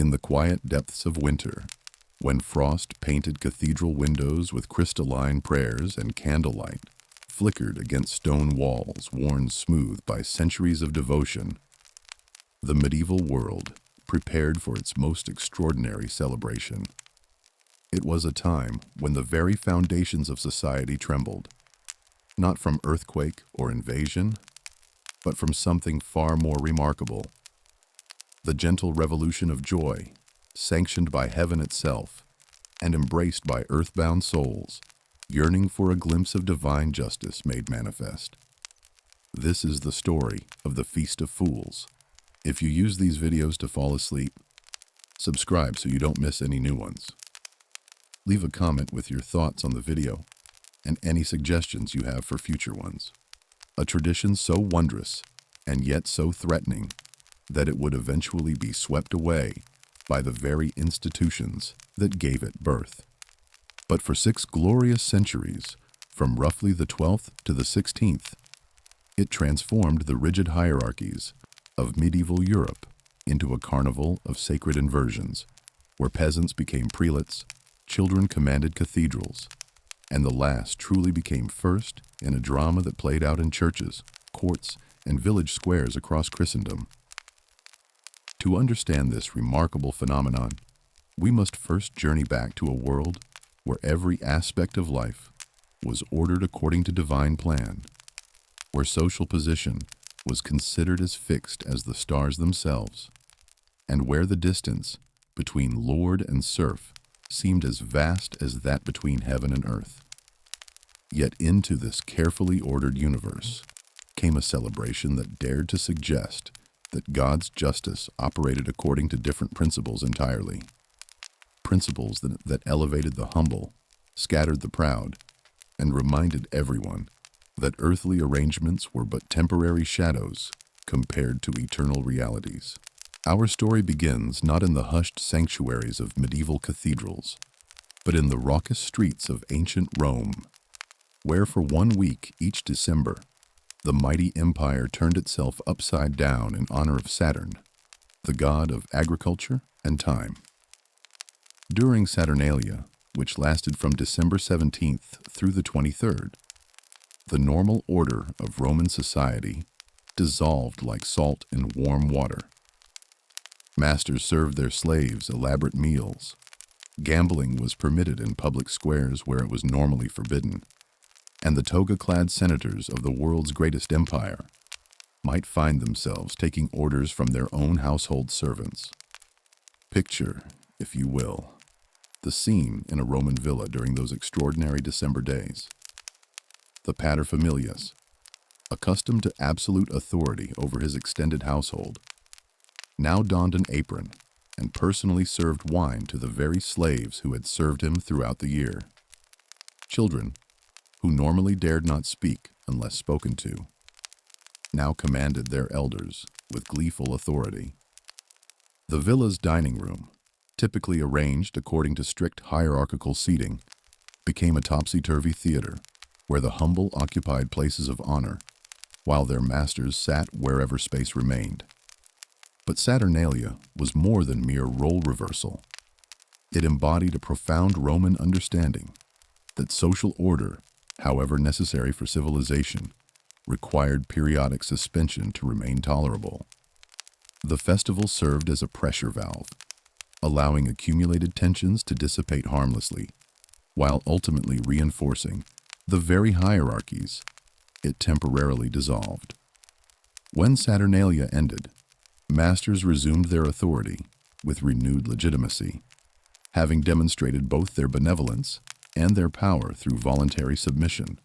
In the quiet depths of winter, when frost painted cathedral windows with crystalline prayers and candlelight flickered against stone walls worn smooth by centuries of devotion, the medieval world prepared for its most extraordinary celebration. It was a time when the very foundations of society trembled, not from earthquake or invasion, but from something far more remarkable: the gentle revolution of joy, sanctioned by heaven itself and embraced by earthbound souls, yearning for a glimpse of divine justice made manifest. This is the story of the Feast of Fools. If you use these videos to fall asleep, subscribe so you don't miss any new ones. Leave a comment with your thoughts on the video and any suggestions you have for future ones. A tradition so wondrous and yet so threatening that it would eventually be swept away by the very institutions that gave it birth. But for 6 glorious centuries, from roughly the 12th to the 16th, it transformed the rigid hierarchies of medieval Europe into a carnival of sacred inversions, where peasants became prelates, children commanded cathedrals, and the last truly became first in a drama that played out in churches, courts, and village squares across Christendom. To understand this remarkable phenomenon, we must first journey back to a world where every aspect of life was ordered according to divine plan, where social position was considered as fixed as the stars themselves, and where the distance between lord and serf seemed as vast as that between heaven and earth. Yet into this carefully ordered universe came a celebration that dared to suggest that God's justice operated according to different principles entirely. Principles that elevated the humble, scattered the proud, and reminded everyone that earthly arrangements were but temporary shadows compared to eternal realities. Our story begins not in the hushed sanctuaries of medieval cathedrals, but in the raucous streets of ancient Rome, where for 1 week each December, the mighty empire turned itself upside down in honor of Saturn, the god of agriculture and time. During Saturnalia, which lasted from December 17th through the 23rd, the normal order of Roman society dissolved like salt in warm water. Masters served their slaves elaborate meals. Gambling was permitted in public squares where it was normally forbidden, and the toga-clad senators of the world's greatest empire might find themselves taking orders from their own household servants. Picture, if you will, the scene in a Roman villa during those extraordinary December days. The paterfamilias, accustomed to absolute authority over his extended household, now donned an apron and personally served wine to the very slaves who had served him throughout the year. Children, who normally dared not speak unless spoken to, now commanded their elders with gleeful authority. The villa's dining room, typically arranged according to strict hierarchical seating, became a topsy-turvy theater where the humble occupied places of honor, while their masters sat wherever space remained. But Saturnalia was more than mere role reversal. It embodied a profound Roman understanding that social order, however necessary for civilization, required periodic suspension to remain tolerable. The festival served as a pressure valve, allowing accumulated tensions to dissipate harmlessly, while ultimately reinforcing the very hierarchies it temporarily dissolved. When Saturnalia ended, masters resumed their authority with renewed legitimacy, having demonstrated both their benevolence and their power through voluntary submission.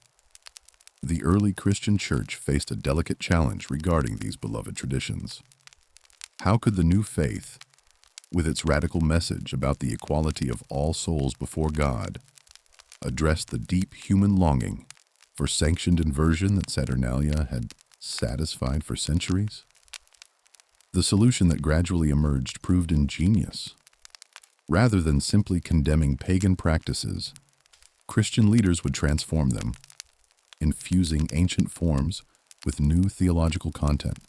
The early Christian church faced a delicate challenge regarding these beloved traditions. How could the new faith, with its radical message about the equality of all souls before God, address the deep human longing for sanctioned inversion that Saturnalia had satisfied for centuries? The solution that gradually emerged proved ingenious. Rather than simply condemning pagan practices, Christian leaders would transform them, infusing ancient forms with new theological content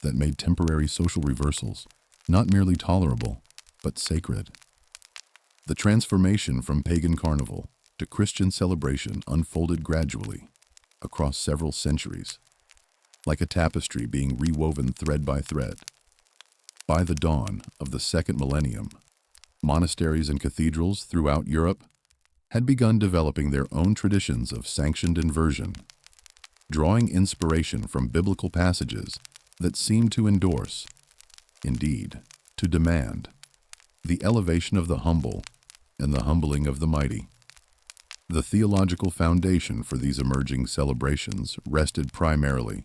that made temporary social reversals not merely tolerable, but sacred. The transformation from pagan carnival to Christian celebration unfolded gradually across several centuries, like a tapestry being rewoven thread by thread. By the dawn of the second millennium, monasteries and cathedrals throughout Europe had begun developing their own traditions of sanctioned inversion, drawing inspiration from biblical passages that seemed to endorse, indeed, to demand, the elevation of the humble and the humbling of the mighty. The theological foundation for these emerging celebrations rested primarily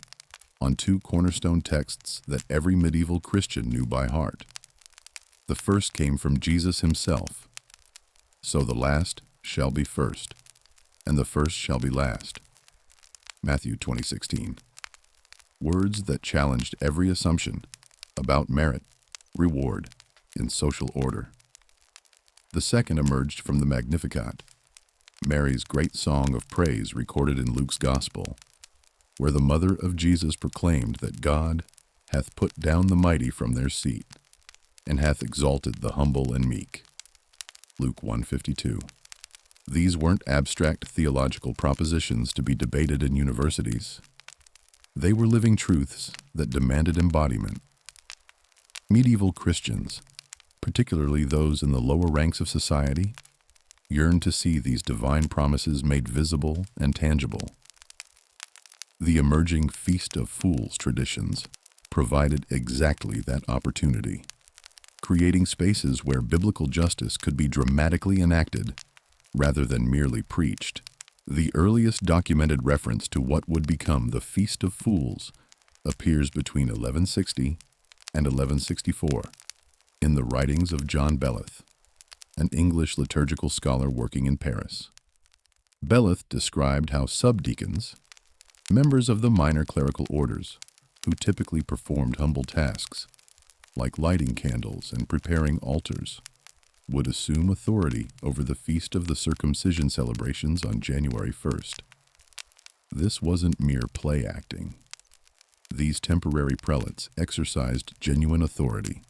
on two cornerstone texts that every medieval Christian knew by heart. The first came from Jesus himself. So the last shall be first, and the first shall be last. Matthew 20:16. Words that challenged every assumption about merit, reward, and social order. The second emerged from the Magnificat, Mary's great song of praise recorded in Luke's Gospel, where the mother of Jesus proclaimed that God hath put down the mighty from their seat, and hath exalted the humble and meek. Luke 1:52. These weren't abstract theological propositions to be debated in universities. They were living truths that demanded embodiment. Medieval Christians, particularly those in the lower ranks of society, yearned to see these divine promises made visible and tangible. The emerging Feast of Fools traditions provided exactly that opportunity, creating spaces where biblical justice could be dramatically enacted rather than merely preached. The earliest documented reference to what would become the Feast of Fools appears between 1160 and 1164 in the writings of John Beleth, an English liturgical scholar working in Paris. Beleth described how subdeacons, members of the minor clerical orders, who typically performed humble tasks, like lighting candles and preparing altars, would assume authority over the Feast of the Circumcision celebrations on January 1st. This wasn't mere play acting. These temporary prelates exercised genuine authority,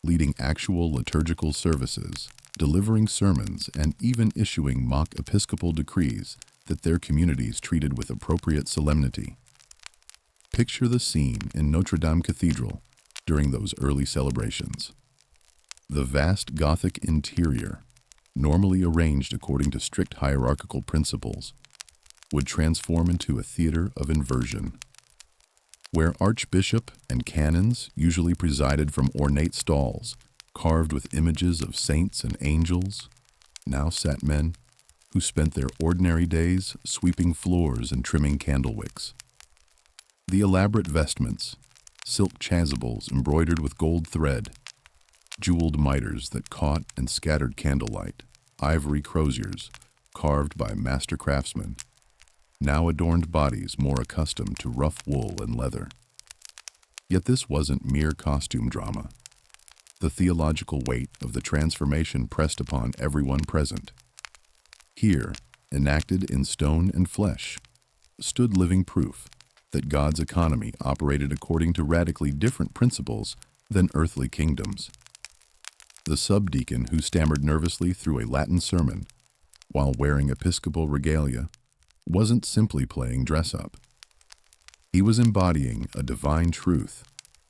leading actual liturgical services, delivering sermons, and even issuing mock episcopal decrees that their communities treated with appropriate solemnity. Picture the scene in Notre Dame Cathedral during those early celebrations. The vast Gothic interior, normally arranged according to strict hierarchical principles, would transform into a theater of inversion, where archbishop and canons usually presided from ornate stalls carved with images of saints and angels. Now sat men who spent their ordinary days sweeping floors and trimming candle wicks. The elaborate vestments, silk chasubles embroidered with gold thread, jeweled mitres that caught and scattered candlelight, ivory croziers carved by master craftsmen, now adorned bodies more accustomed to rough wool and leather. Yet this wasn't mere costume drama. The theological weight of the transformation pressed upon everyone present. Here, enacted in stone and flesh, stood living proof that God's economy operated according to radically different principles than earthly kingdoms. The subdeacon who stammered nervously through a Latin sermon while wearing episcopal regalia wasn't simply playing dress-up. He was embodying a divine truth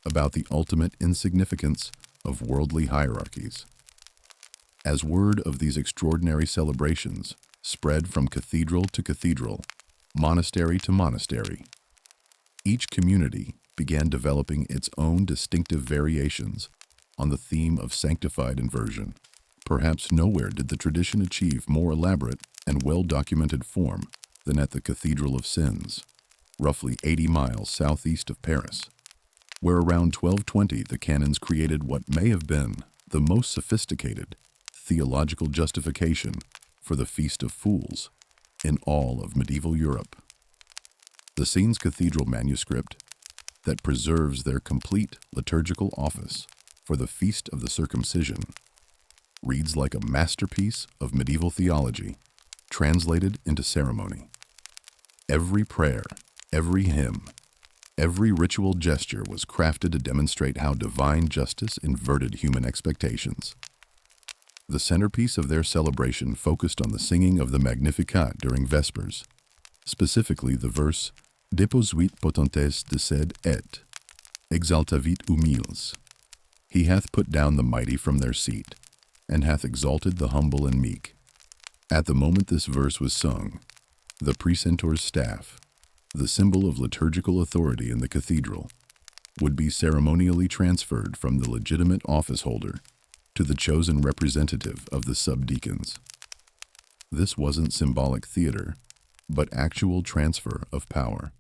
about the ultimate insignificance of worldly hierarchies. As word of these extraordinary celebrations spread from cathedral to cathedral, monastery to monastery, each community began developing its own distinctive variations on the theme of sanctified inversion. Perhaps nowhere did the tradition achieve more elaborate and well-documented form than at the Cathedral of Sens, roughly 80 miles southeast of Paris, where around 1220 the canons created what may have been the most sophisticated theological justification for the Feast of Fools in all of medieval Europe. The Sens Cathedral manuscript that preserves their complete liturgical office for the Feast of the Circumcision reads like a masterpiece of medieval theology translated into ceremony. Every prayer, every hymn, Every ritual gesture was crafted to demonstrate how divine justice inverted human expectations. The centerpiece of their celebration focused on the singing of the Magnificat during Vespers, specifically the verse Deposuit potentes desed et, exaltavit humiles. He hath put down the mighty from their seat, and hath exalted the humble and meek. At the moment this verse was sung, the precentor's staff, the symbol of liturgical authority in the cathedral, would be ceremonially transferred from the legitimate office holder to the chosen representative of the subdeacons. This wasn't symbolic theater, but actual transfer of power.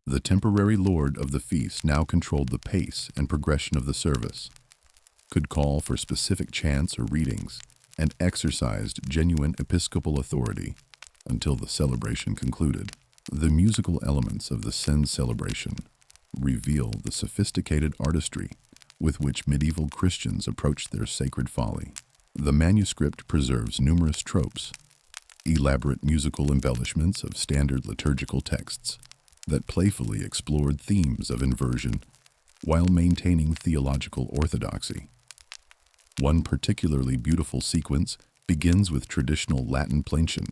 The temporary lord of the feast now controlled the pace and progression of the service, could call for specific chants or readings, and exercised genuine episcopal authority until the celebration concluded. The musical elements of the Cens celebration reveal the sophisticated artistry with which medieval Christians approached their sacred folly. The manuscript preserves numerous tropes, elaborate musical embellishments of standard liturgical texts that playfully explored themes of inversion while maintaining theological orthodoxy. One particularly beautiful sequence begins with traditional Latin plainchant,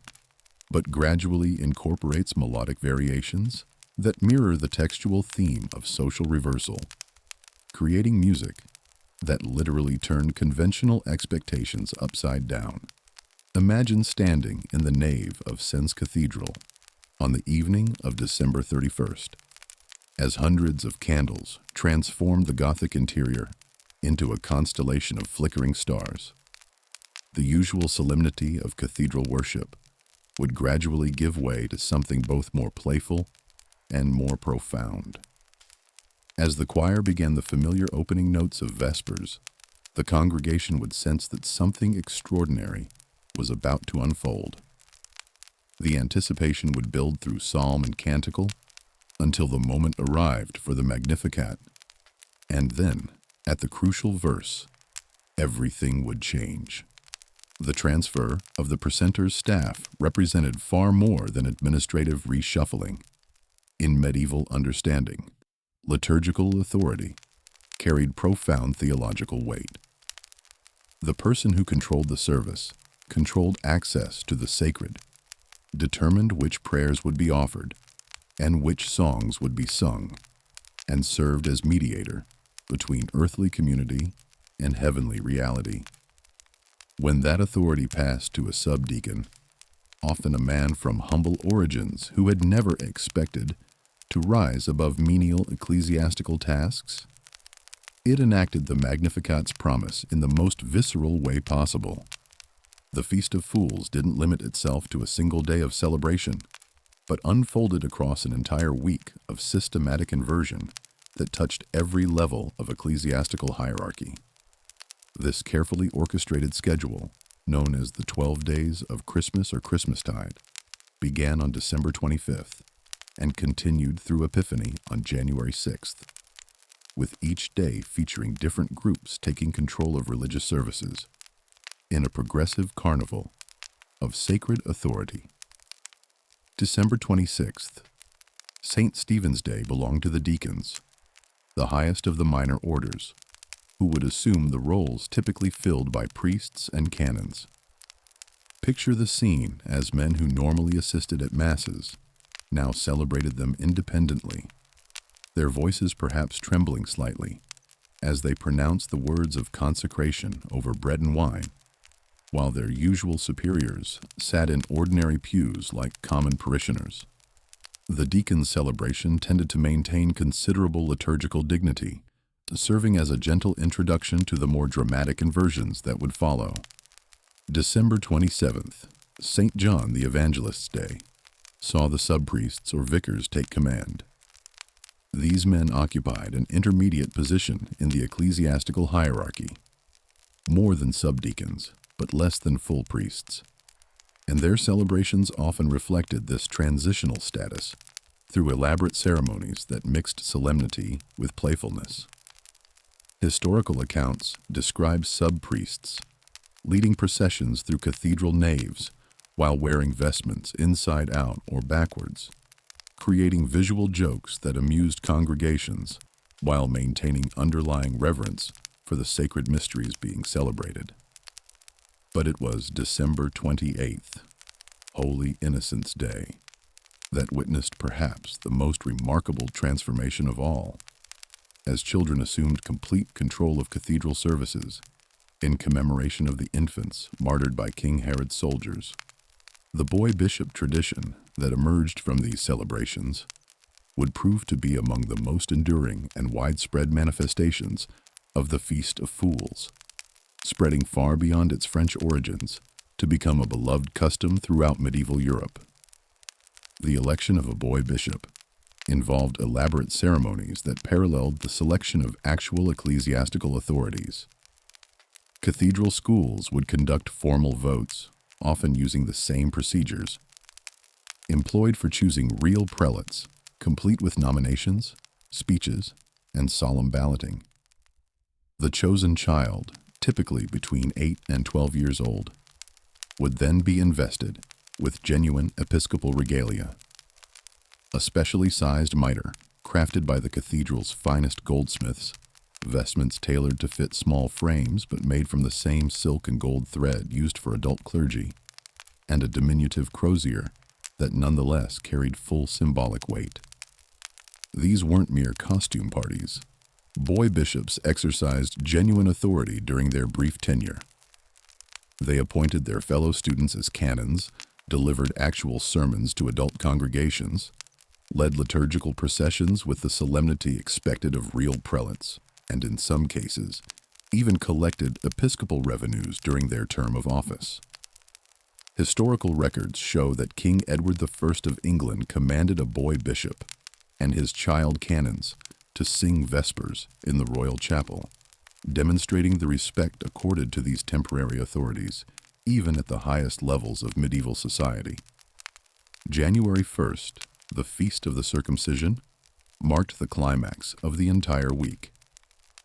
but gradually incorporates melodic variations that mirror the textual theme of social reversal, creating music that literally turned conventional expectations upside down. Imagine standing in the nave of Cens Cathedral on the evening of December 31st, as hundreds of candles transformed the Gothic interior into a constellation of flickering stars. The usual solemnity of cathedral worship would gradually give way to something both more playful and more profound. As the choir began the familiar opening notes of Vespers, the congregation would sense that something extraordinary was about to unfold. The anticipation would build through psalm and canticle until the moment arrived for the Magnificat, and then, at the crucial verse, everything would change. The transfer of the precentor's staff represented far more than administrative reshuffling. In medieval understanding, liturgical authority carried profound theological weight. The person who controlled the service controlled access to the sacred, determined which prayers would be offered and which songs would be sung, and served as mediator between earthly community and heavenly reality. When that authority passed to a subdeacon, often a man from humble origins who had never expected to rise above menial ecclesiastical tasks, it enacted the Magnificat's promise in the most visceral way possible. The Feast of Fools didn't limit itself to a single day of celebration, but unfolded across an entire week of systematic inversion that touched every level of ecclesiastical hierarchy. This carefully orchestrated schedule, known as the 12 Days of Christmas or Christmastide, began on December 25th and continued through Epiphany on January 6th, with each day featuring different groups taking control of religious services in a progressive carnival of sacred authority. December 26th, St. Stephen's Day belonged to the deacons, the highest of the minor orders, who would assume the roles typically filled by priests and canons. Picture the scene as men who normally assisted at masses now celebrated them independently, their voices perhaps trembling slightly as they pronounced the words of consecration over bread and wine, while their usual superiors sat in ordinary pews like common parishioners. The deacon's celebration tended to maintain considerable liturgical dignity, serving as a gentle introduction to the more dramatic inversions that would follow. December 27th, St. John the Evangelist's Day, saw the subpriests or vicars take command. These men occupied an intermediate position in the ecclesiastical hierarchy, more than subdeacons, but less than full priests, and their celebrations often reflected this transitional status through elaborate ceremonies that mixed solemnity with playfulness. Historical accounts describe sub-priests leading processions through cathedral naves while wearing vestments inside out or backwards, creating visual jokes that amused congregations while maintaining underlying reverence for the sacred mysteries being celebrated. But it was December 28th, Holy Innocents' Day, that witnessed perhaps the most remarkable transformation of all, as children assumed complete control of cathedral services in commemoration of the infants martyred by King Herod's soldiers. The boy bishop tradition that emerged from these celebrations would prove to be among the most enduring and widespread manifestations of the Feast of Fools, spreading far beyond its French origins to become a beloved custom throughout medieval Europe. The election of a boy bishop involved elaborate ceremonies that paralleled the selection of actual ecclesiastical authorities. Cathedral schools would conduct formal votes, often using the same procedures employed for choosing real prelates, complete with nominations, speeches, and solemn balloting. The chosen child, typically between 8 and 12 years old, would then be invested with genuine episcopal regalia, a specially sized mitre crafted by the cathedral's finest goldsmiths, vestments tailored to fit small frames but made from the same silk and gold thread used for adult clergy, and a diminutive crozier that nonetheless carried full symbolic weight. These weren't mere costume parties. Boy bishops exercised genuine authority during their brief tenure. They appointed their fellow students as canons, delivered actual sermons to adult congregations, led liturgical processions with the solemnity expected of real prelates, and in some cases, even collected episcopal revenues during their term of office. Historical records show that King Edward I of England commanded a boy bishop and his child canons to sing vespers in the royal chapel, demonstrating the respect accorded to these temporary authorities, even at the highest levels of medieval society. January 1st, the Feast of the Circumcision, marked the climax of the entire week,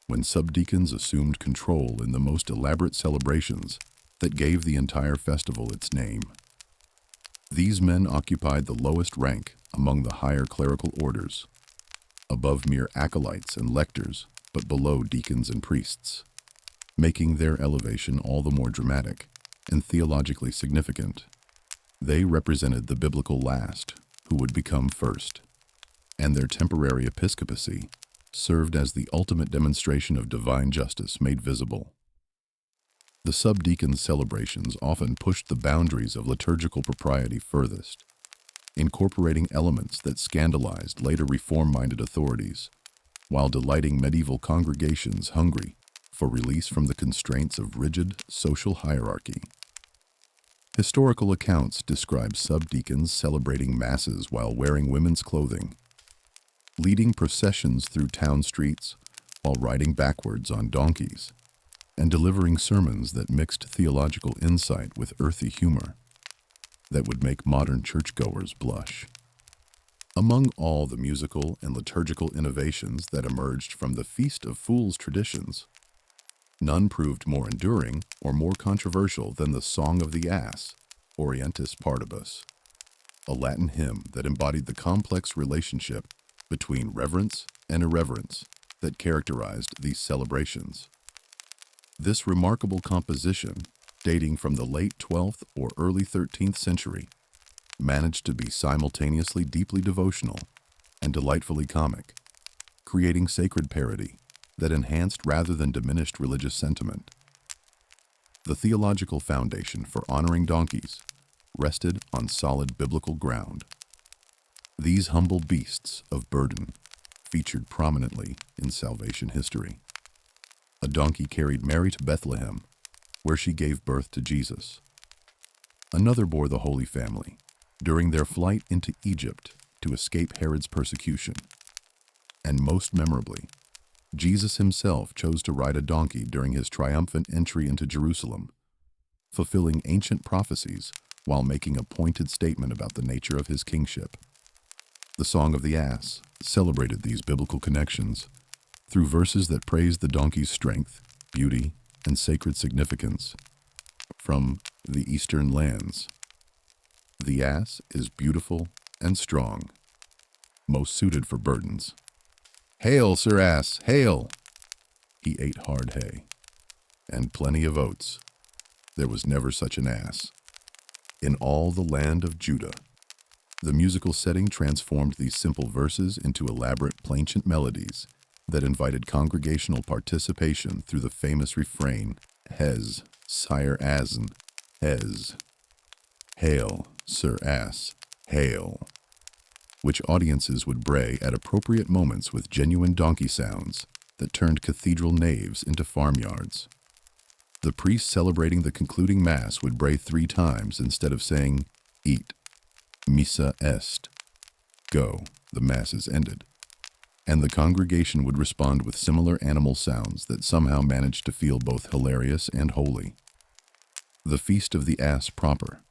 when subdeacons assumed control in the most elaborate celebrations that gave the entire festival its name. These men occupied the lowest rank among the higher clerical orders, above mere acolytes and lectors, but below deacons and priests, making their elevation all the more dramatic and theologically significant. They represented the biblical last, who would become first, and their temporary episcopacy served as the ultimate demonstration of divine justice made visible. The subdeacons' celebrations often pushed the boundaries of liturgical propriety furthest, incorporating elements that scandalized later reform-minded authorities, while delighting medieval congregations hungry for release from the constraints of rigid social hierarchy. Historical accounts describe subdeacons celebrating masses while wearing women's clothing, leading processions through town streets while riding backwards on donkeys, and delivering sermons that mixed theological insight with earthy humor that would make modern churchgoers blush. Among all the musical and liturgical innovations that emerged from the Feast of Fools traditions, none proved more enduring or more controversial than the Song of the Ass, Orientis Partibus, a Latin hymn that embodied the complex relationship between reverence and irreverence that characterized these celebrations. This remarkable composition, dating from the late 12th or early 13th century, managed to be simultaneously deeply devotional and delightfully comic, creating sacred parody that enhanced rather than diminished religious sentiment. The theological foundation for honoring donkeys rested on solid biblical ground. These humble beasts of burden featured prominently in salvation history. A donkey carried Mary to Bethlehem, where she gave birth to Jesus. Another bore the Holy Family during their flight into Egypt to escape Herod's persecution. And most memorably, Jesus himself chose to ride a donkey during his triumphant entry into Jerusalem, fulfilling ancient prophecies while making a pointed statement about the nature of his kingship. The Song of the Ass celebrated these biblical connections through verses that praised the donkey's strength, beauty, and sacred significance. From the Eastern Lands, the ass is beautiful and strong. most suited for burdens. "Hail, Sir Ass, hail!" He ate hard hay, and plenty of oats. There was never such an ass in all the land of Judah. The musical setting transformed these simple verses into elaborate plainchant melodies that invited congregational participation through the famous refrain, "Hez, Sire Asen, Hez. Hail, Sir Ass, hail," which audiences would bray at appropriate moments with genuine donkey sounds that turned cathedral naves into farmyards. The priest celebrating the concluding mass would bray 3 times instead of saying, "Eat, missa est," go, the mass is ended. And the congregation would respond with similar animal sounds that somehow managed to feel both hilarious and holy. The Feast of the Ass proper,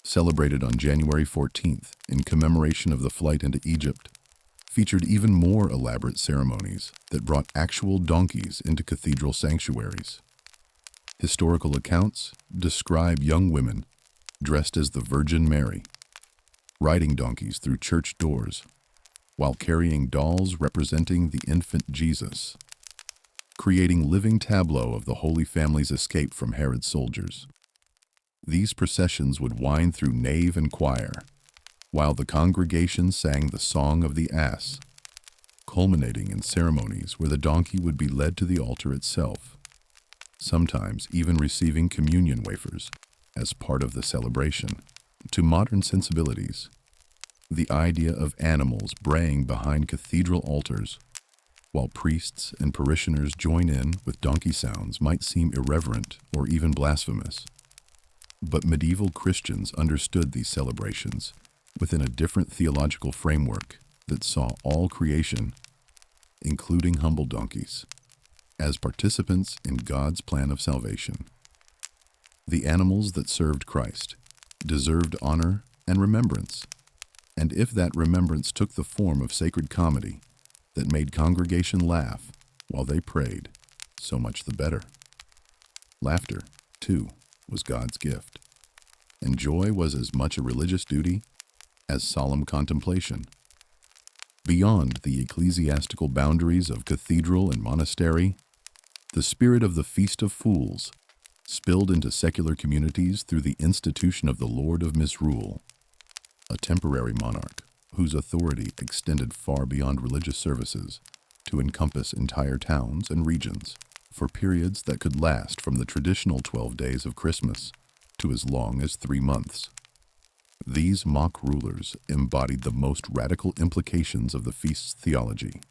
celebrated on January 14th in commemoration of the flight into Egypt, featured even more elaborate ceremonies that brought actual donkeys into cathedral sanctuaries. Historical accounts describe young women dressed as the Virgin Mary, riding donkeys through church doors, while carrying dolls representing the infant Jesus, creating living tableau of the Holy Family's escape from Herod's soldiers. These processions would wind through nave and choir, while the congregation sang the Song of the Ass, culminating in ceremonies where the donkey would be led to the altar itself, sometimes even receiving communion wafers as part of the celebration. To modern sensibilities, the idea of animals braying behind cathedral altars while priests and parishioners join in with donkey sounds might seem irreverent or even blasphemous. But medieval Christians understood these celebrations within a different theological framework that saw all creation, including humble donkeys, as participants in God's plan of salvation. The animals that served Christ deserved honor and remembrance, and if that remembrance took the form of sacred comedy that made congregation laugh while they prayed, so much the better. Laughter, too, was God's gift, and joy was as much a religious duty as solemn contemplation. Beyond the ecclesiastical boundaries of cathedral and monastery, the spirit of the Feast of Fools spilled into secular communities through the institution of the Lord of Misrule, a temporary monarch whose authority extended far beyond religious services to encompass entire towns and regions for periods that could last from the traditional 12 days of Christmas to as long as 3 months. These mock rulers embodied the most radical implications of the feast's theology,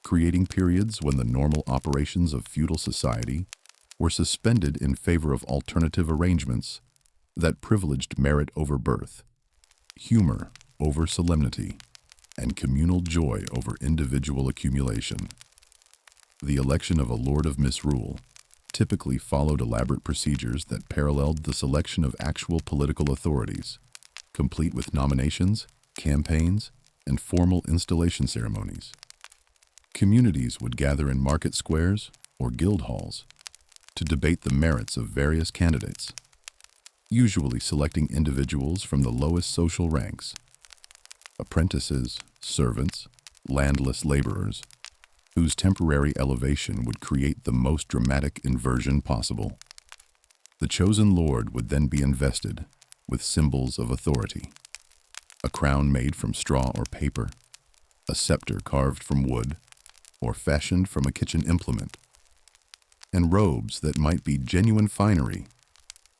creating periods when the normal operations of feudal society were suspended in favor of alternative arrangements that privileged merit over birth, humor over solemnity, and communal joy over individual accumulation. The election of a Lord of Misrule typically followed elaborate procedures that paralleled the selection of actual political authorities, complete with nominations, campaigns, and formal installation ceremonies. Communities would gather in market squares or guild halls to debate the merits of various candidates, usually selecting individuals from the lowest social ranks, apprentices, servants, landless laborers, whose temporary elevation would create the most dramatic inversion possible. The chosen lord would then be invested with symbols of authority: a crown made from straw or paper, a scepter carved from wood or fashioned from a kitchen implement, and robes that might be genuine finery,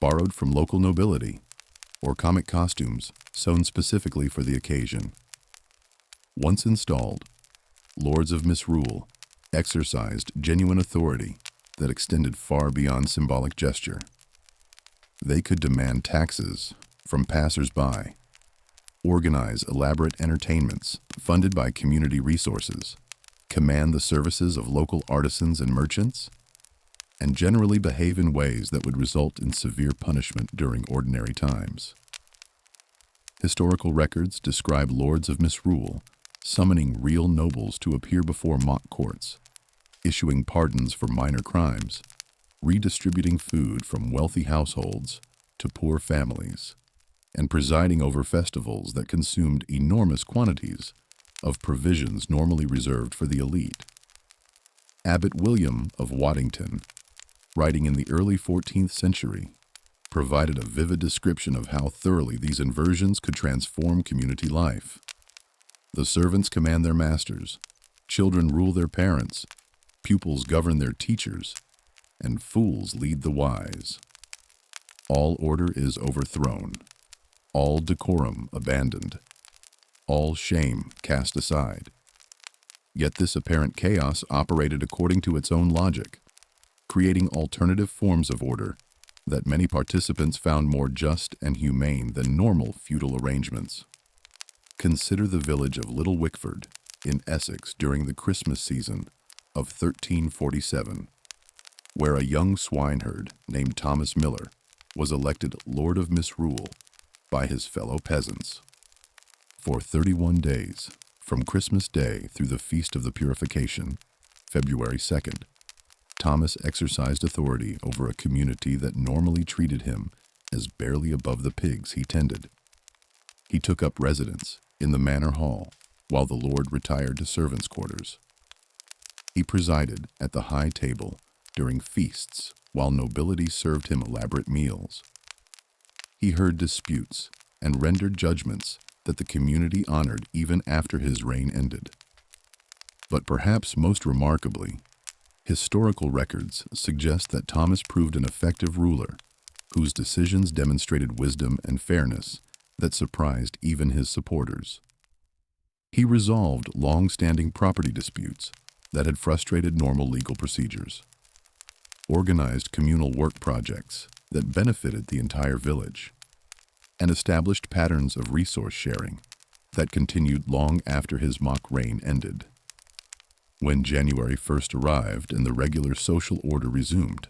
borrowed from local nobility, or comic costumes sewn specifically for the occasion. Once installed, Lords of Misrule exercised genuine authority that extended far beyond symbolic gesture. They could demand taxes from passers-by, organize elaborate entertainments funded by community resources, command the services of local artisans and merchants, and generally behave in ways that would result in severe punishment during ordinary times. Historical records describe Lords of Misrule summoning real nobles to appear before mock courts, issuing pardons for minor crimes, redistributing food from wealthy households to poor families, and presiding over festivals that consumed enormous quantities of provisions normally reserved for the elite. Abbot William of Waddington, writing in the early 14th century, provided a vivid description of how thoroughly these inversions could transform community life. The servants command their masters, children rule their parents, pupils govern their teachers, and fools lead the wise. All order is overthrown, all decorum abandoned, all shame cast aside. Yet this apparent chaos operated according to its own logic, creating alternative forms of order that many participants found more just and humane than normal feudal arrangements. Consider the village of Little Wickford in Essex during the Christmas season of 1347, where a young swineherd named Thomas Miller was elected Lord of Misrule by his fellow peasants. For 31 days, from Christmas Day through the Feast of the Purification, February 2nd, Thomas exercised authority over a community that normally treated him as barely above the pigs he tended. He took up residence in the manor hall while the Lord retired to servants' quarters. He presided at the high table during feasts while nobility served him elaborate meals. He heard disputes and rendered judgments that the community honored even after his reign ended. But perhaps most remarkably, historical records suggest that Thomas proved an effective ruler whose decisions demonstrated wisdom and fairness that surprised even his supporters. He resolved long-standing property disputes that had frustrated normal legal procedures, organized communal work projects that benefited the entire village, and established patterns of resource sharing that continued long after his mock reign ended. When January 1st arrived and the regular social order resumed,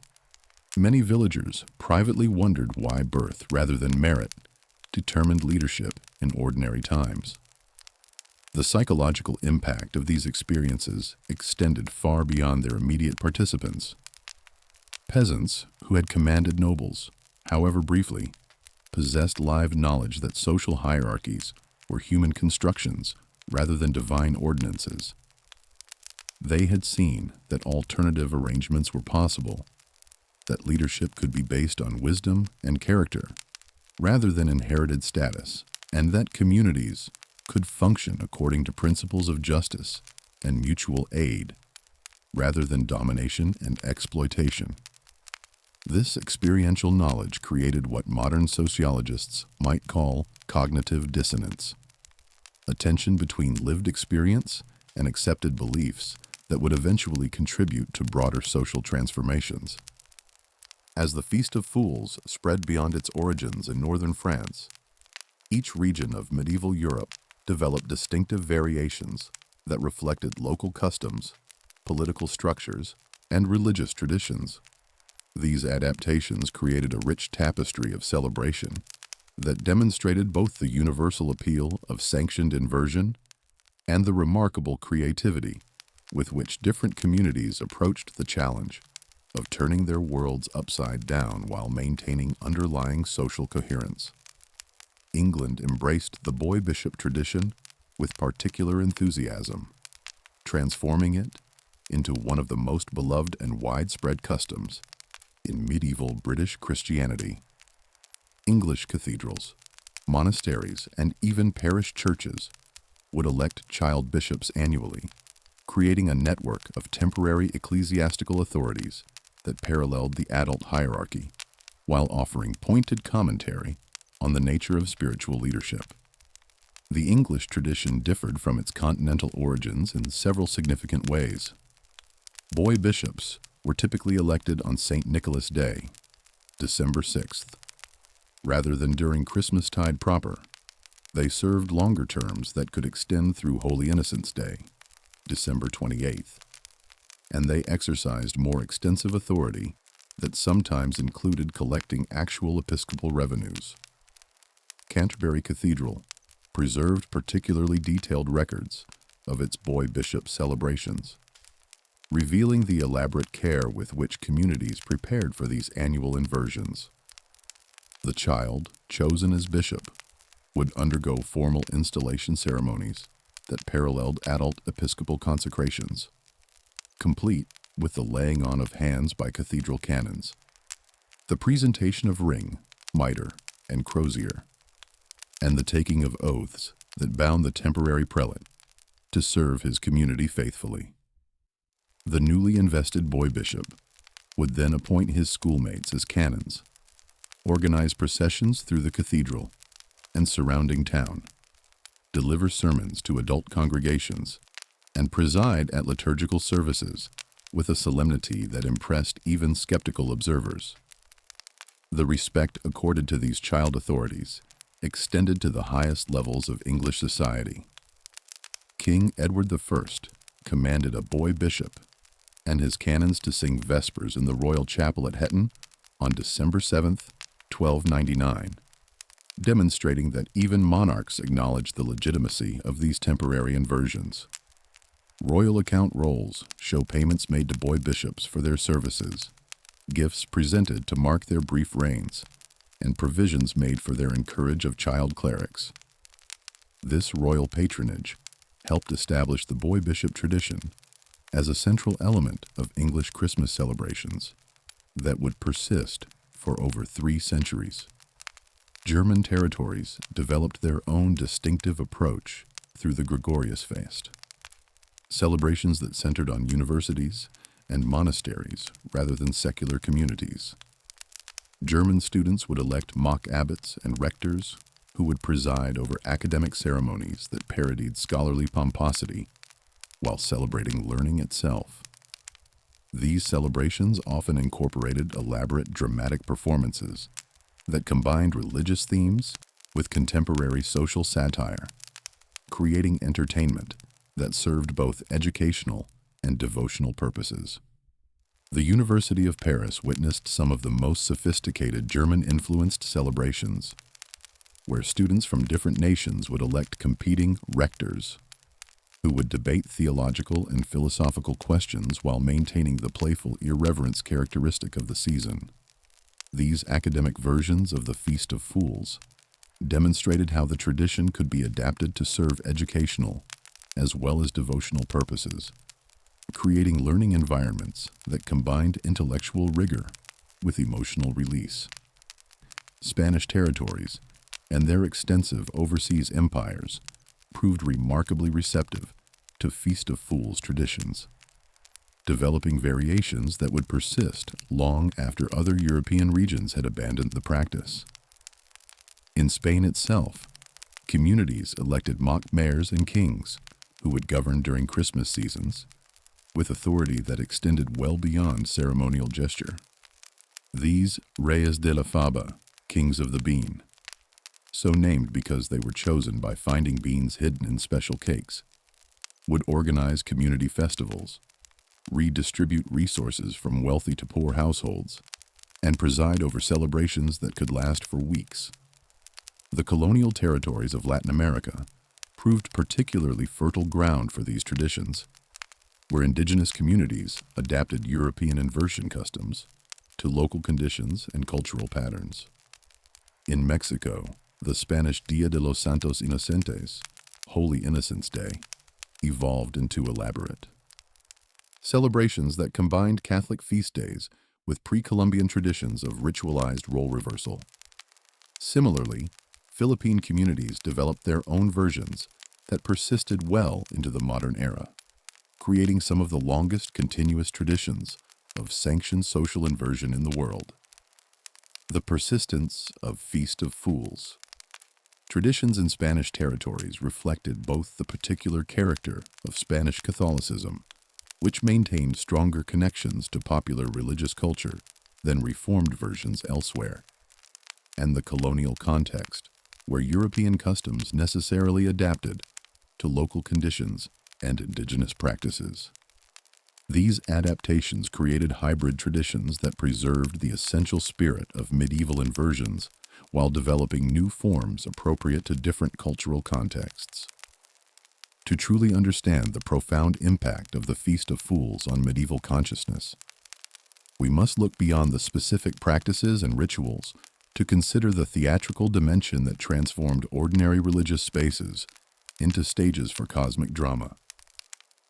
many villagers privately wondered why birth rather than merit determined leadership in ordinary times. The psychological impact of these experiences extended far beyond their immediate participants. Peasants who had commanded nobles, however briefly, possessed live knowledge that social hierarchies were human constructions rather than divine ordinances. They had seen that alternative arrangements were possible, that leadership could be based on wisdom and character rather than inherited status, and that communities could function according to principles of justice and mutual aid rather than domination and exploitation. This experiential knowledge created what modern sociologists might call cognitive dissonance, a tension between lived experience and accepted beliefs that would eventually contribute to broader social transformations. As the Feast of Fools spread beyond its origins in northern France, each region of medieval Europe developed distinctive variations that reflected local customs, political structures, and religious traditions. These adaptations created a rich tapestry of celebration that demonstrated both the universal appeal of sanctioned inversion and the remarkable creativity with which different communities approached the challenge of turning their worlds upside down while maintaining underlying social coherence. England embraced the boy bishop tradition with particular enthusiasm, transforming it into one of the most beloved and widespread customs in medieval British Christianity. English cathedrals, monasteries, and even parish churches would elect child bishops annually, creating a network of temporary ecclesiastical authorities that paralleled the adult hierarchy, while offering pointed commentary on the nature of spiritual leadership. The English tradition differed from its continental origins in several significant ways. Boy bishops were typically elected on St. Nicholas Day, December 6th. Rather than during Christmastide proper, they served longer terms that could extend through Holy Innocents' Day, December 28th, and they exercised more extensive authority that sometimes included collecting actual episcopal revenues. Canterbury Cathedral preserved particularly detailed records of its boy bishop celebrations, revealing the elaborate care with which communities prepared for these annual inversions. The child, chosen as bishop, would undergo formal installation ceremonies that paralleled adult episcopal consecrations, complete with the laying on of hands by cathedral canons, the presentation of ring, mitre, and crozier, and the taking of oaths that bound the temporary prelate to serve his community faithfully. The newly invested boy bishop would then appoint his schoolmates as canons, organize processions through the cathedral and surrounding town, deliver sermons to adult congregations, and preside at liturgical services with a solemnity that impressed even skeptical observers. The respect accorded to these child authorities extended to the highest levels of English society. King Edward I commanded a boy bishop and his canons to sing vespers in the royal chapel at Hetton on December 7, 1299, demonstrating that even monarchs acknowledged the legitimacy of these temporary inversions. Royal account rolls show payments made to boy bishops for their services, gifts presented to mark their brief reigns, and provisions made for their encourage of child clerics. This royal patronage helped establish the boy bishop tradition as a central element of English Christmas celebrations that would persist for over 3 centuries. German territories developed their own distinctive approach through the Gregorius Fest, celebrations that centered on universities and monasteries rather than secular communities. German students would elect mock abbots and rectors who would preside over academic ceremonies that parodied scholarly pomposity while celebrating learning itself. These celebrations often incorporated elaborate dramatic performances that combined religious themes with contemporary social satire, creating entertainment that served both educational and devotional purposes. The University of Paris witnessed some of the most sophisticated German-influenced celebrations, where students from different nations would elect competing rectors who would debate theological and philosophical questions while maintaining the playful irreverence characteristic of the season. These academic versions of the Feast of Fools demonstrated how the tradition could be adapted to serve educational as well as devotional purposes, creating learning environments that combined intellectual rigor with emotional release. Spanish territories and their extensive overseas empires proved remarkably receptive to Feast of Fools traditions, developing variations that would persist long after other European regions had abandoned the practice. In Spain itself, communities elected mock mayors and kings who would govern during Christmas seasons, with authority that extended well beyond ceremonial gesture. These Reyes de la Faba, kings of the bean, so named because they were chosen by finding beans hidden in special cakes, would organize community festivals, redistribute resources from wealthy to poor households, and preside over celebrations that could last for weeks. The colonial territories of Latin America proved particularly fertile ground for these traditions, where indigenous communities adapted European inversion customs to local conditions and cultural patterns. In Mexico, the Spanish Dia de los Santos Inocentes, Holy Innocents' Day, evolved into elaborate celebrations that combined Catholic feast days with pre-Columbian traditions of ritualized role reversal. Similarly, Philippine communities developed their own versions that persisted well into the modern era, creating some of the longest continuous traditions of sanctioned social inversion in the world. The persistence of Feast of Fools. Traditions in Spanish territories reflected both the particular character of Spanish Catholicism, which maintained stronger connections to popular religious culture than Reformed versions elsewhere, and the colonial context, where European customs necessarily adapted to local conditions and indigenous practices. These adaptations created hybrid traditions that preserved the essential spirit of medieval inversions while developing new forms appropriate to different cultural contexts. To truly understand the profound impact of the Feast of Fools on medieval consciousness, we must look beyond the specific practices and rituals to consider the theatrical dimension that transformed ordinary religious spaces into stages for cosmic drama.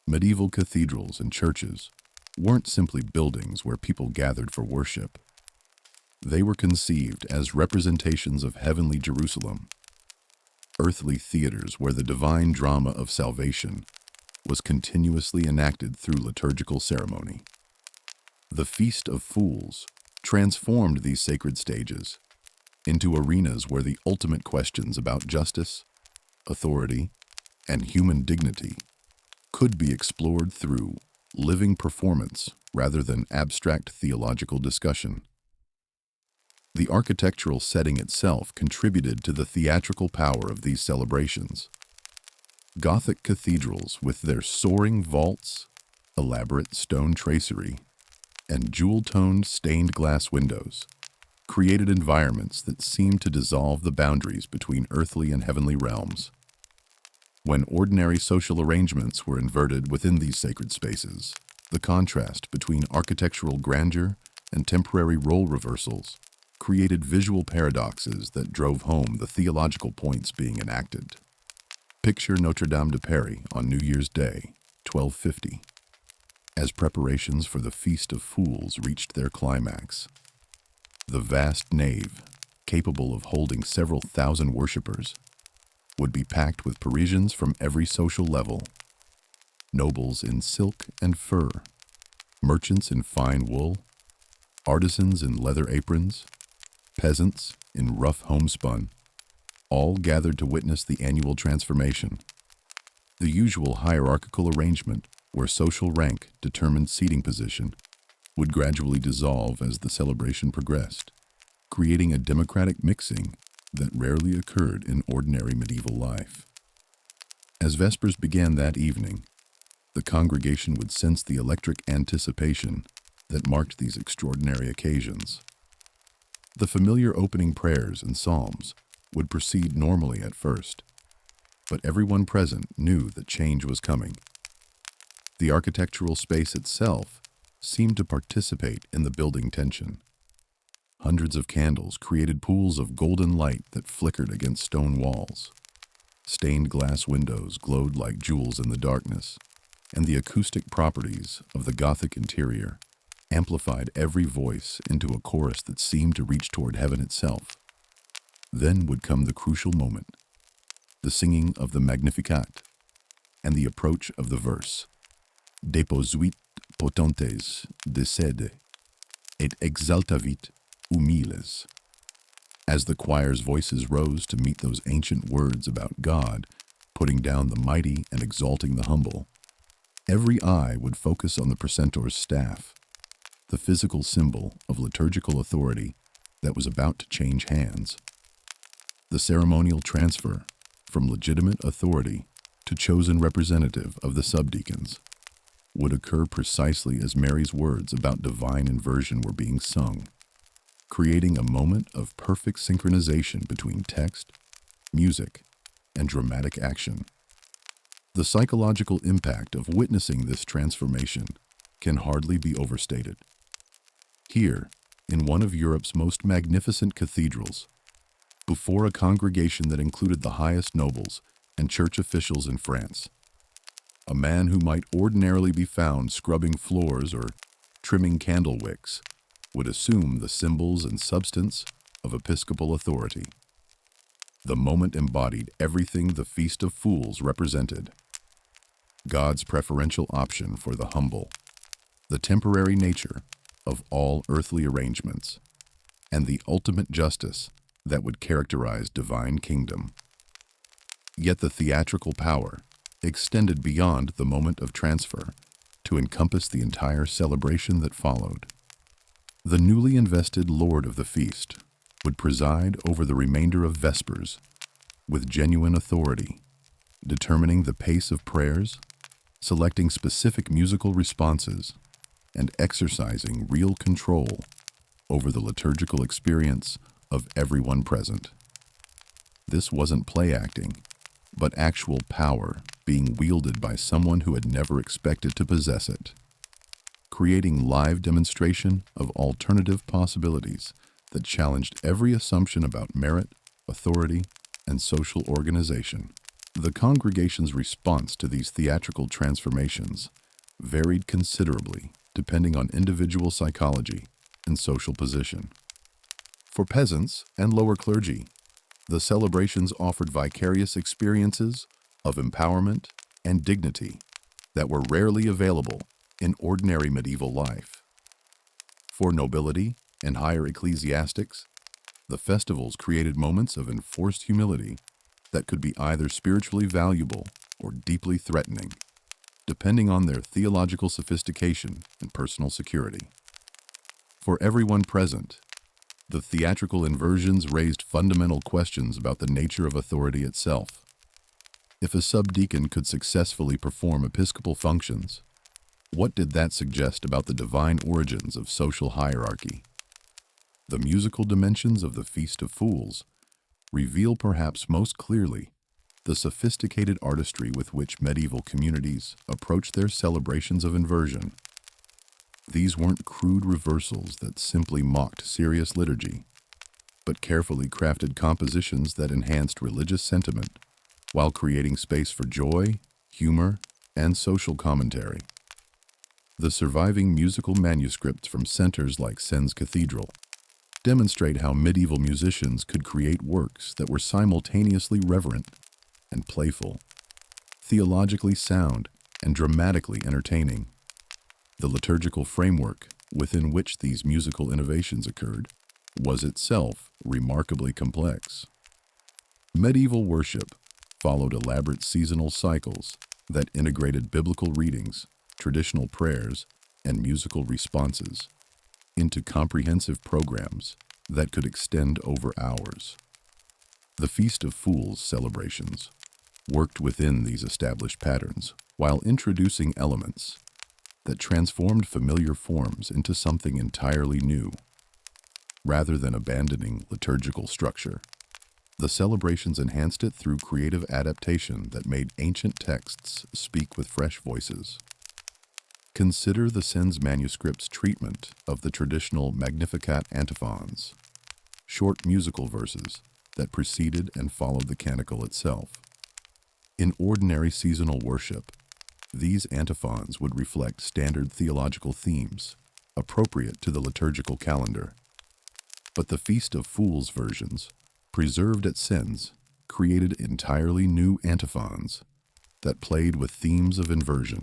Medieval cathedrals and churches weren't simply buildings where people gathered for worship. They were conceived as representations of heavenly Jerusalem, earthly theaters where the divine drama of salvation was continuously enacted through liturgical ceremony. The Feast of Fools transformed these sacred stages into arenas where the ultimate questions about justice, authority, and human dignity could be explored through living performance rather than abstract theological discussion. The architectural setting itself contributed to the theatrical power of these celebrations. Gothic cathedrals, with their soaring vaults, elaborate stone tracery, and jewel-toned stained glass windows, created environments that seemed to dissolve the boundaries between earthly and heavenly realms. When ordinary social arrangements were inverted within these sacred spaces, the contrast between architectural grandeur and temporary role reversals created visual paradoxes that drove home the theological points being enacted. Picture Notre Dame de Paris on New Year's Day, 1250. As preparations for the Feast of Fools reached their climax, the vast nave, capable of holding several thousand worshippers, would be packed with Parisians from every social level. Nobles in silk and fur, merchants in fine wool, artisans in leather aprons, peasants in rough homespun, all gathered to witness the annual transformation. The usual hierarchical arrangement, where social rank determined seating position, would gradually dissolve as the celebration progressed, creating a democratic mixing that rarely occurred in ordinary medieval life. As Vespers began that evening, the congregation would sense the electric anticipation that marked these extraordinary occasions. The familiar opening prayers and psalms would proceed normally at first, but everyone present knew that change was coming. The architectural space itself seemed to participate in the building tension. Hundreds of candles created pools of golden light that flickered against stone walls. Stained glass windows glowed like jewels in the darkness, and the acoustic properties of the Gothic interior amplified every voice into a chorus that seemed to reach toward heaven itself. Then would come the crucial moment, the singing of the Magnificat, and the approach of the verse, Deposuit potentes de sede, et exaltavit humiles. As the choir's voices rose to meet those ancient words about God putting down the mighty and exalting the humble, every eye would focus on the precentor's staff, the physical symbol of liturgical authority that was about to change hands. The ceremonial transfer from legitimate authority to chosen representative of the subdeacons would occur precisely as Mary's words about divine inversion were being sung, creating a moment of perfect synchronization between text, music, and dramatic action. The psychological impact of witnessing this transformation can hardly be overstated. Here, in one of Europe's most magnificent cathedrals, before a congregation that included the highest nobles and church officials in France, a man who might ordinarily be found scrubbing floors or trimming candle wicks would assume the symbols and substance of episcopal authority. The moment embodied everything the Feast of Fools represented: God's preferential option for the humble, the temporary nature of all earthly arrangements, and the ultimate justice that would characterize divine kingdom. Yet the theatrical power extended beyond the moment of transfer to encompass the entire celebration that followed. The newly invested Lord of the feast would preside over the remainder of Vespers with genuine authority, determining the pace of prayers, selecting specific musical responses, and exercising real control over the liturgical experience of everyone present. This wasn't play acting, but actual power being wielded by someone who had never expected to possess it, creating live demonstration of alternative possibilities that challenged every assumption about merit, authority, and social organization. The congregation's response to these theatrical transformations varied considerably depending on individual psychology and social position. For peasants and lower clergy, the celebrations offered vicarious experiences of empowerment and dignity that were rarely available in ordinary medieval life. For nobility and higher ecclesiastics, the festivals created moments of enforced humility that could be either spiritually valuable or deeply threatening, depending on their theological sophistication and personal security. For everyone present, the theatrical inversions raised fundamental questions about the nature of authority itself. If a subdeacon could successfully perform episcopal functions, what did that suggest about the divine origins of social hierarchy? The musical dimensions of the Feast of Fools reveal perhaps most clearly the sophisticated artistry with which medieval communities approached their celebrations of inversion. These weren't crude reversals that simply mocked serious liturgy, but carefully crafted compositions that enhanced religious sentiment while creating space for joy, humor, and social commentary. The surviving musical manuscripts from centers like Sens Cathedral demonstrate how medieval musicians could create works that were simultaneously reverent and playful, theologically sound and dramatically entertaining. The liturgical framework within which these musical innovations occurred was itself remarkably complex. Medieval worship followed elaborate seasonal cycles that integrated biblical readings, traditional prayers, and musical responses into comprehensive programs that could extend over hours. The Feast of Fools celebrations worked within these established patterns while introducing elements that transformed familiar forms into something entirely new. Rather than abandoning liturgical structure, the celebrations enhanced it through creative adaptation that made ancient texts speak with fresh voices. Consider the Sens manuscript's treatment of the traditional Magnificat antiphons, short musical verses that preceded and followed the canticle itself. In ordinary seasonal worship, these antiphons would reflect standard theological themes appropriate to the liturgical calendar. But the Feast of Fools versions, preserved at Sens, created entirely new antiphons that played with themes of inversion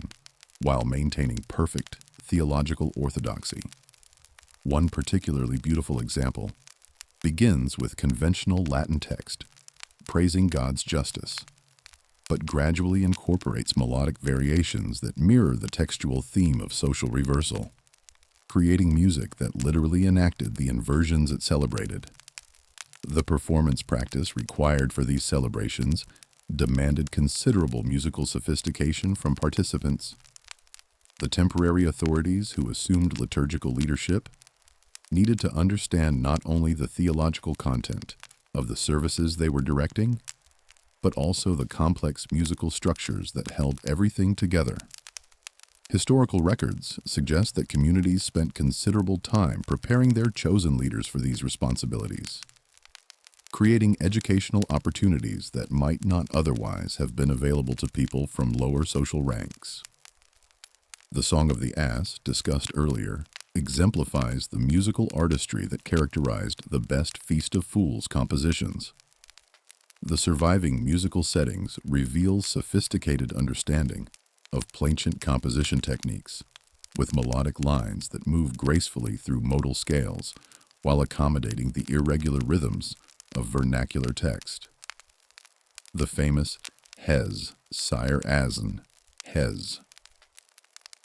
while maintaining perfect theological orthodoxy. One particularly beautiful example begins with conventional Latin text, praising God's justice, but gradually incorporates melodic variations that mirror the textual theme of social reversal, creating music that literally enacted the inversions it celebrated. The performance practice required for these celebrations demanded considerable musical sophistication from participants. The temporary authorities who assumed liturgical leadership needed to understand not only the theological content of the services they were directing, but also the complex musical structures that held everything together. Historical records suggest that communities spent considerable time preparing their chosen leaders for these responsibilities, creating educational opportunities that might not otherwise have been available to people from lower social ranks. The Song of the Ass, discussed earlier, exemplifies the musical artistry that characterized the best Feast of Fools compositions. The surviving musical settings reveal sophisticated understanding of plainchant composition techniques, with melodic lines that move gracefully through modal scales while accommodating the irregular rhythms of vernacular text. The famous Hes, Sire Asen, Hes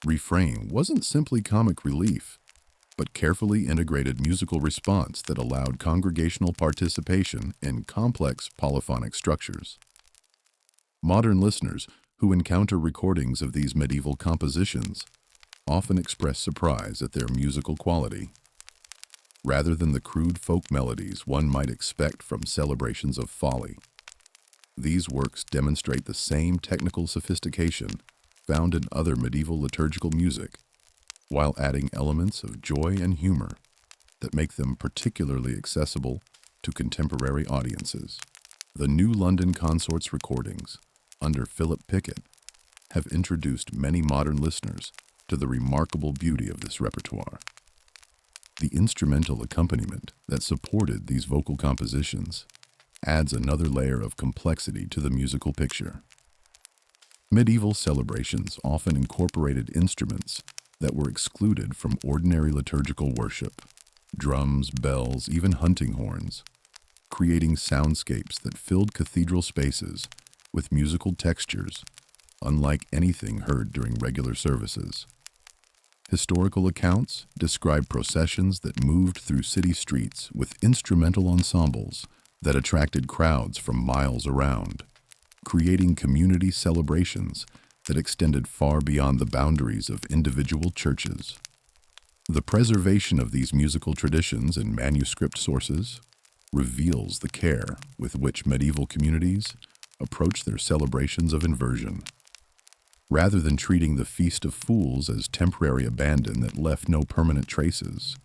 refrain wasn't simply comic relief, but carefully integrated musical response that allowed congregational participation in complex polyphonic structures. Modern listeners who encounter recordings of these medieval compositions often express surprise at their musical quality. Rather than the crude folk melodies one might expect from celebrations of folly, these works demonstrate the same technical sophistication found in other medieval liturgical music, while adding elements of joy and humor that make them particularly accessible to contemporary audiences. The New London Consorts recordings under Philip Pickett, have introduced many modern listeners to the remarkable beauty of this repertoire. The instrumental accompaniment that supported these vocal compositions adds another layer of complexity to the musical picture. Medieval celebrations often incorporated instruments that were excluded from ordinary liturgical worship: drums, bells, even hunting horns, creating soundscapes that filled cathedral spaces with musical textures unlike anything heard during regular services. Historical accounts describe processions that moved through city streets with instrumental ensembles that attracted crowds from miles around, creating community celebrations that extended far beyond the boundaries of individual churches. The preservation of these musical traditions in manuscript sources reveals the care with which medieval communities approached their celebrations of inversion. Rather than treating the Feast of Fools as temporary abandon that left no permanent traces,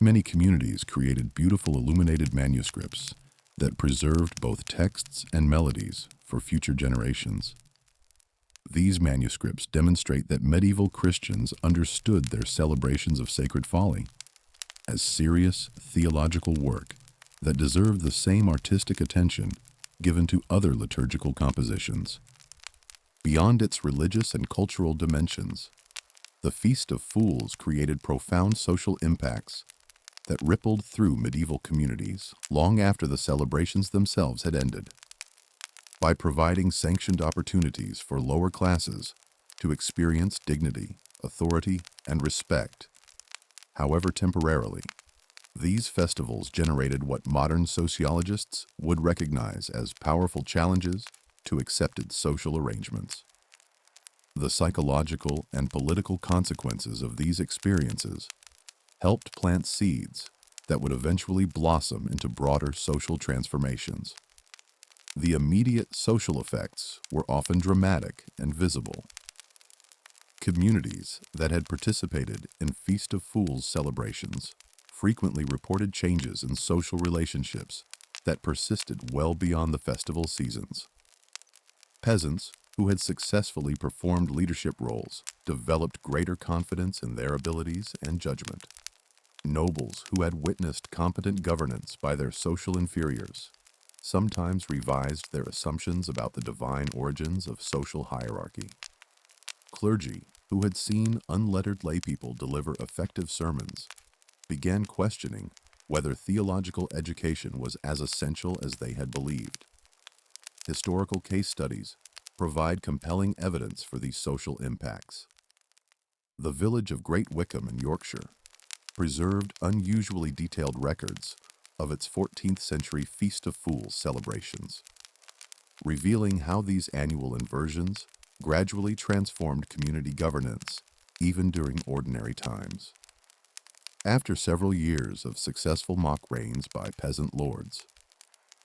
many communities created beautiful illuminated manuscripts that preserved both texts and melodies for future generations. These manuscripts demonstrate that medieval Christians understood their celebrations of sacred folly as serious theological work that deserved the same artistic attention given to other liturgical compositions. Beyond its religious and cultural dimensions, the Feast of Fools created profound social impacts that rippled through medieval communities long after the celebrations themselves had ended. By providing sanctioned opportunities for lower classes to experience dignity, authority, and respect, however temporarily, these festivals generated what modern sociologists would recognize as powerful challenges to accepted social arrangements. The psychological and political consequences of these experiences helped plant seeds that would eventually blossom into broader social transformations. The immediate social effects were often dramatic and visible. Communities that had participated in Feast of Fools celebrations frequently reported changes in social relationships that persisted well beyond the festival seasons. Peasants who had successfully performed leadership roles developed greater confidence in their abilities and judgment. Nobles who had witnessed competent governance by their social inferiors sometimes revised their assumptions about the divine origins of social hierarchy. Clergy who had seen unlettered laypeople deliver effective sermons began questioning whether theological education was as essential as they had believed. Historical case studies provide compelling evidence for these social impacts. The village of Great Wickham in Yorkshire preserved unusually detailed records of its 14th century Feast of Fools celebrations, revealing how these annual inversions gradually transformed community governance even during ordinary times. After several years of successful mock reigns by peasant lords,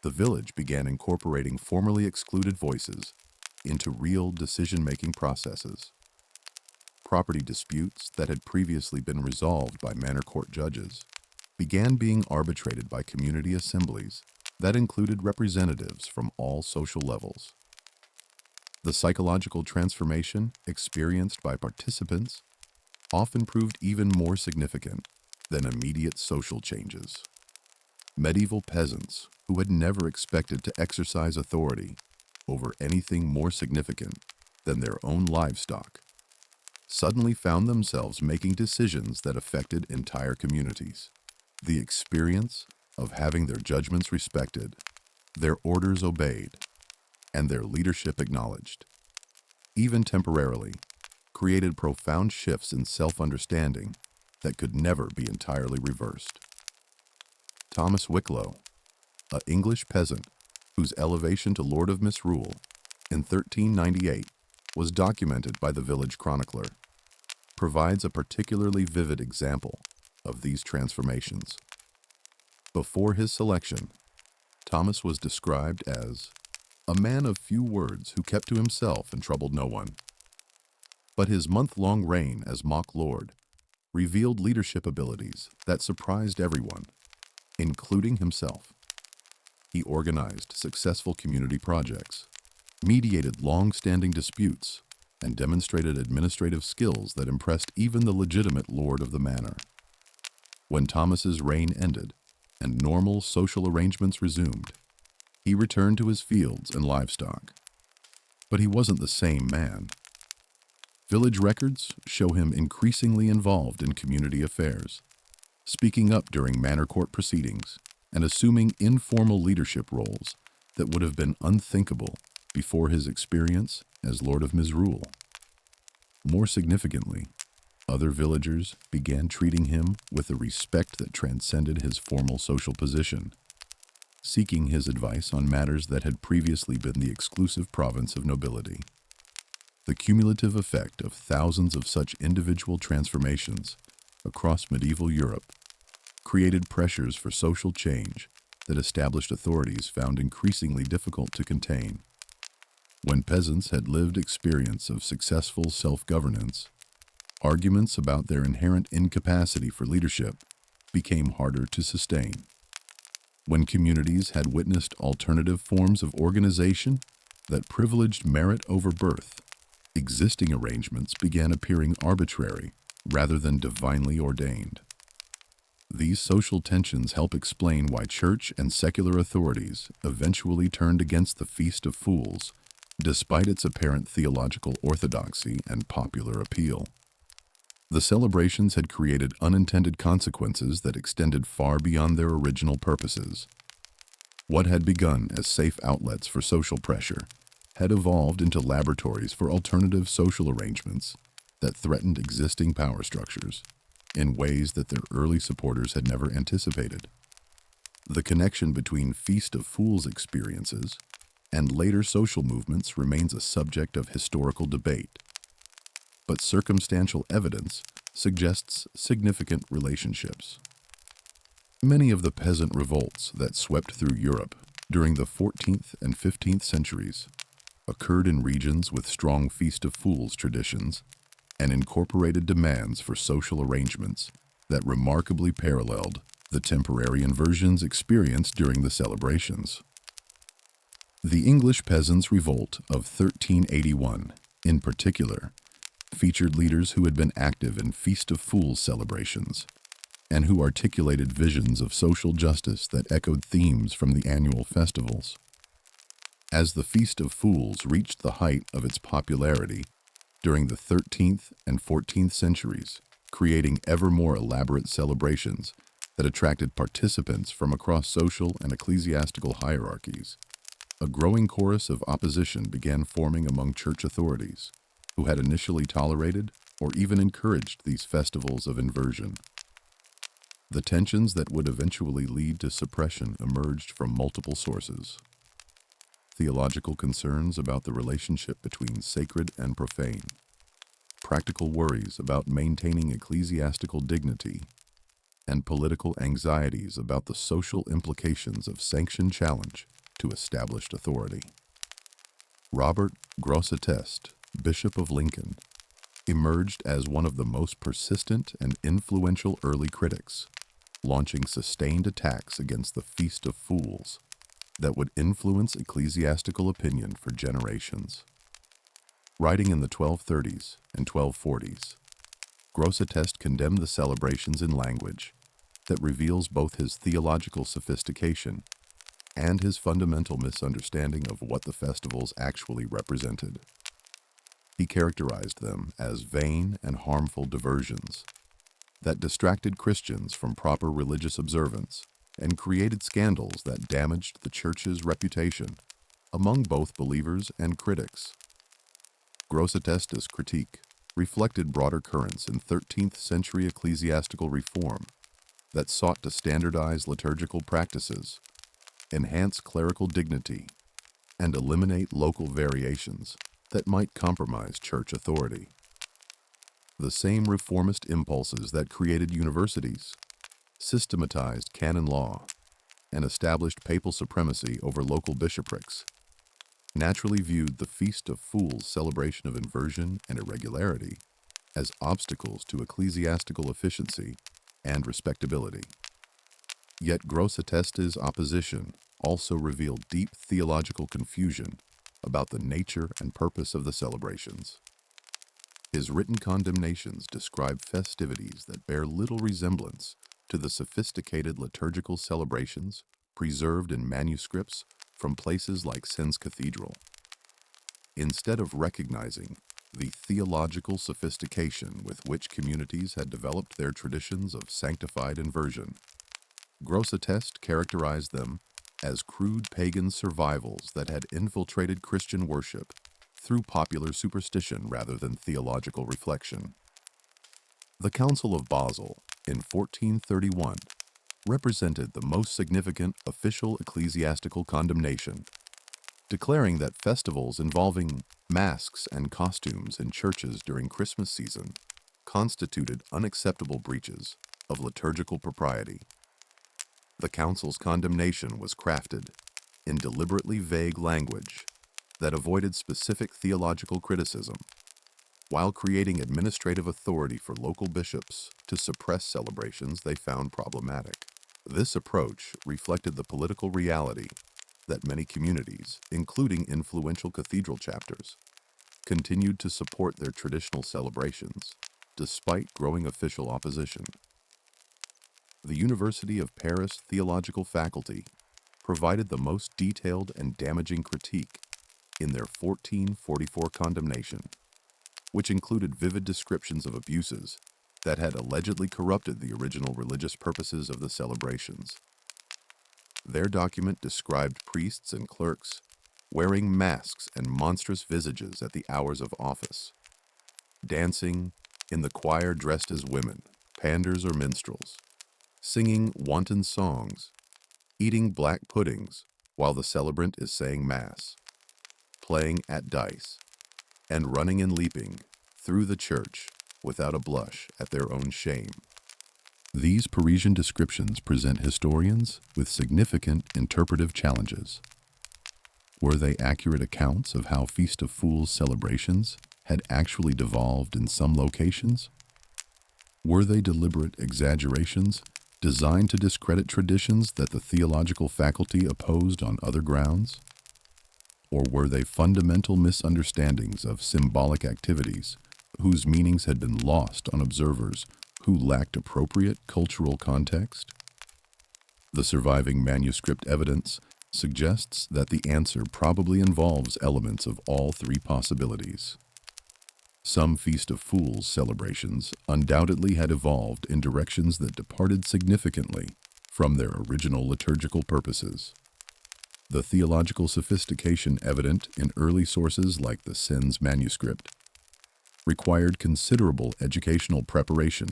the village began incorporating formerly excluded voices into real decision-making processes. Property disputes that had previously been resolved by manor court judges began being arbitrated by community assemblies that included representatives from all social levels. The psychological transformation experienced by participants often proved even more significant than immediate social changes. Medieval peasants who had never expected to exercise authority over anything more significant than their own livestock suddenly found themselves making decisions that affected entire communities. The experience of having their judgments respected, their orders obeyed, and their leadership acknowledged, even temporarily, created profound shifts in self-understanding that could never be entirely reversed. Thomas Wicklow, an English peasant whose elevation to Lord of Misrule in 1398 was documented by the village chronicler, provides a particularly vivid example of these transformations. Before his selection, Thomas was described as a man of few words who kept to himself and troubled no one. But his month-long reign as mock lord revealed leadership abilities that surprised everyone, including himself. He organized successful community projects, mediated long-standing disputes, and demonstrated administrative skills that impressed even the legitimate lord of the manor. When Thomas's reign ended and normal social arrangements resumed, he returned to his fields and livestock. But he wasn't the same man. Village records show him increasingly involved in community affairs, speaking up during manor court proceedings and assuming informal leadership roles that would have been unthinkable before his experience as Lord of Misrule. More significantly, other villagers began treating him with a respect that transcended his formal social position, seeking his advice on matters that had previously been the exclusive province of nobility. The cumulative effect of thousands of such individual transformations across medieval Europe created pressures for social change that established authorities found increasingly difficult to contain. When peasants had lived experience of successful self-governance, arguments about their inherent incapacity for leadership became harder to sustain. When communities had witnessed alternative forms of organization that privileged merit over birth, existing arrangements began appearing arbitrary rather than divinely ordained. These social tensions help explain why church and secular authorities eventually turned against the Feast of Fools, despite its apparent theological orthodoxy and popular appeal. The celebrations had created unintended consequences that extended far beyond their original purposes. What had begun as safe outlets for social pressure had evolved into laboratories for alternative social arrangements that threatened existing power structures in ways that their early supporters had never anticipated. The connection between Feast of Fools experiences and later social movements remains a subject of historical debate, but circumstantial evidence suggests significant relationships. Many of the peasant revolts that swept through Europe during the 14th and 15th centuries occurred in regions with strong Feast of Fools traditions and incorporated demands for social arrangements that remarkably paralleled the temporary inversions experienced during the celebrations. The English Peasants' Revolt of 1381, in particular, featured leaders who had been active in Feast of Fools celebrations and who articulated visions of social justice that echoed themes from the annual festivals. As the Feast of Fools reached the height of its popularity during the 13th and 14th centuries, creating ever more elaborate celebrations that attracted participants from across social and ecclesiastical hierarchies, a growing chorus of opposition began forming among church authorities, who had initially tolerated or even encouraged these festivals of inversion. The tensions that would eventually lead to suppression emerged from multiple sources. Theological concerns about the relationship between sacred and profane, practical worries about maintaining ecclesiastical dignity, and political anxieties about the social implications of sanctioned challenge to established authority. Robert Grosseteste, Bishop of Lincoln, emerged as one of the most persistent and influential early critics, launching sustained attacks against the Feast of Fools that would influence ecclesiastical opinion for generations. Writing in the 1230s and 1240s, Grosseteste condemned the celebrations in language that reveals both his theological sophistication and his fundamental misunderstanding of what the festivals actually represented. He characterized them as vain and harmful diversions that distracted Christians from proper religious observance and created scandals that damaged the Church's reputation among both believers and critics. Grosseteste's critique reflected broader currents in 13th century ecclesiastical reform that sought to standardize liturgical practices, enhance clerical dignity, and eliminate local variations that might compromise church authority. The same reformist impulses that created universities, systematized canon law, and established papal supremacy over local bishoprics naturally viewed the Feast of Fools celebration of inversion and irregularity as obstacles to ecclesiastical efficiency and respectability. Yet Grosseteste's opposition also revealed deep theological confusion about the nature and purpose of the celebrations. His written condemnations describe festivities that bear little resemblance to the sophisticated liturgical celebrations preserved in manuscripts from places like Sens Cathedral. Instead of recognizing the theological sophistication with which communities had developed their traditions of sanctified inversion, Grosseteste characterized them as crude pagan survivals that had infiltrated Christian worship through popular superstition rather than theological reflection. The Council of Basel in 1431 represented the most significant official ecclesiastical condemnation, declaring that festivals involving masks and costumes in churches during Christmas season constituted unacceptable breaches of liturgical propriety. The Council's condemnation was crafted in deliberately vague language that avoided specific theological criticism, while creating administrative authority for local bishops to suppress celebrations they found problematic. This approach reflected the political reality that many communities, including influential cathedral chapters, continued to support their traditional celebrations despite growing official opposition. The University of Paris Theological Faculty provided the most detailed and damaging critique in their 1444 condemnation, which included vivid descriptions of abuses that had allegedly corrupted the original religious purposes of the celebrations. Their document described priests and clerks wearing masks and monstrous visages at the hours of office, dancing in the choir dressed as women, panders or minstrels, singing wanton songs, eating black puddings while the celebrant is saying Mass, playing at dice, and running and leaping through the church without a blush at their own shame. These Parisian descriptions present historians with significant interpretive challenges. Were they accurate accounts of how Feast of Fools celebrations had actually devolved in some locations? Were they deliberate exaggerations designed to discredit traditions that the theological faculty opposed on other grounds? Or were they fundamental misunderstandings of symbolic activities whose meanings had been lost on observers who lacked appropriate cultural context? The surviving manuscript evidence suggests that the answer probably involves elements of all three possibilities. Some Feast of Fools celebrations undoubtedly had evolved in directions that departed significantly from their original liturgical purposes. The theological sophistication evident in early sources like the Sens manuscript required considerable educational preparation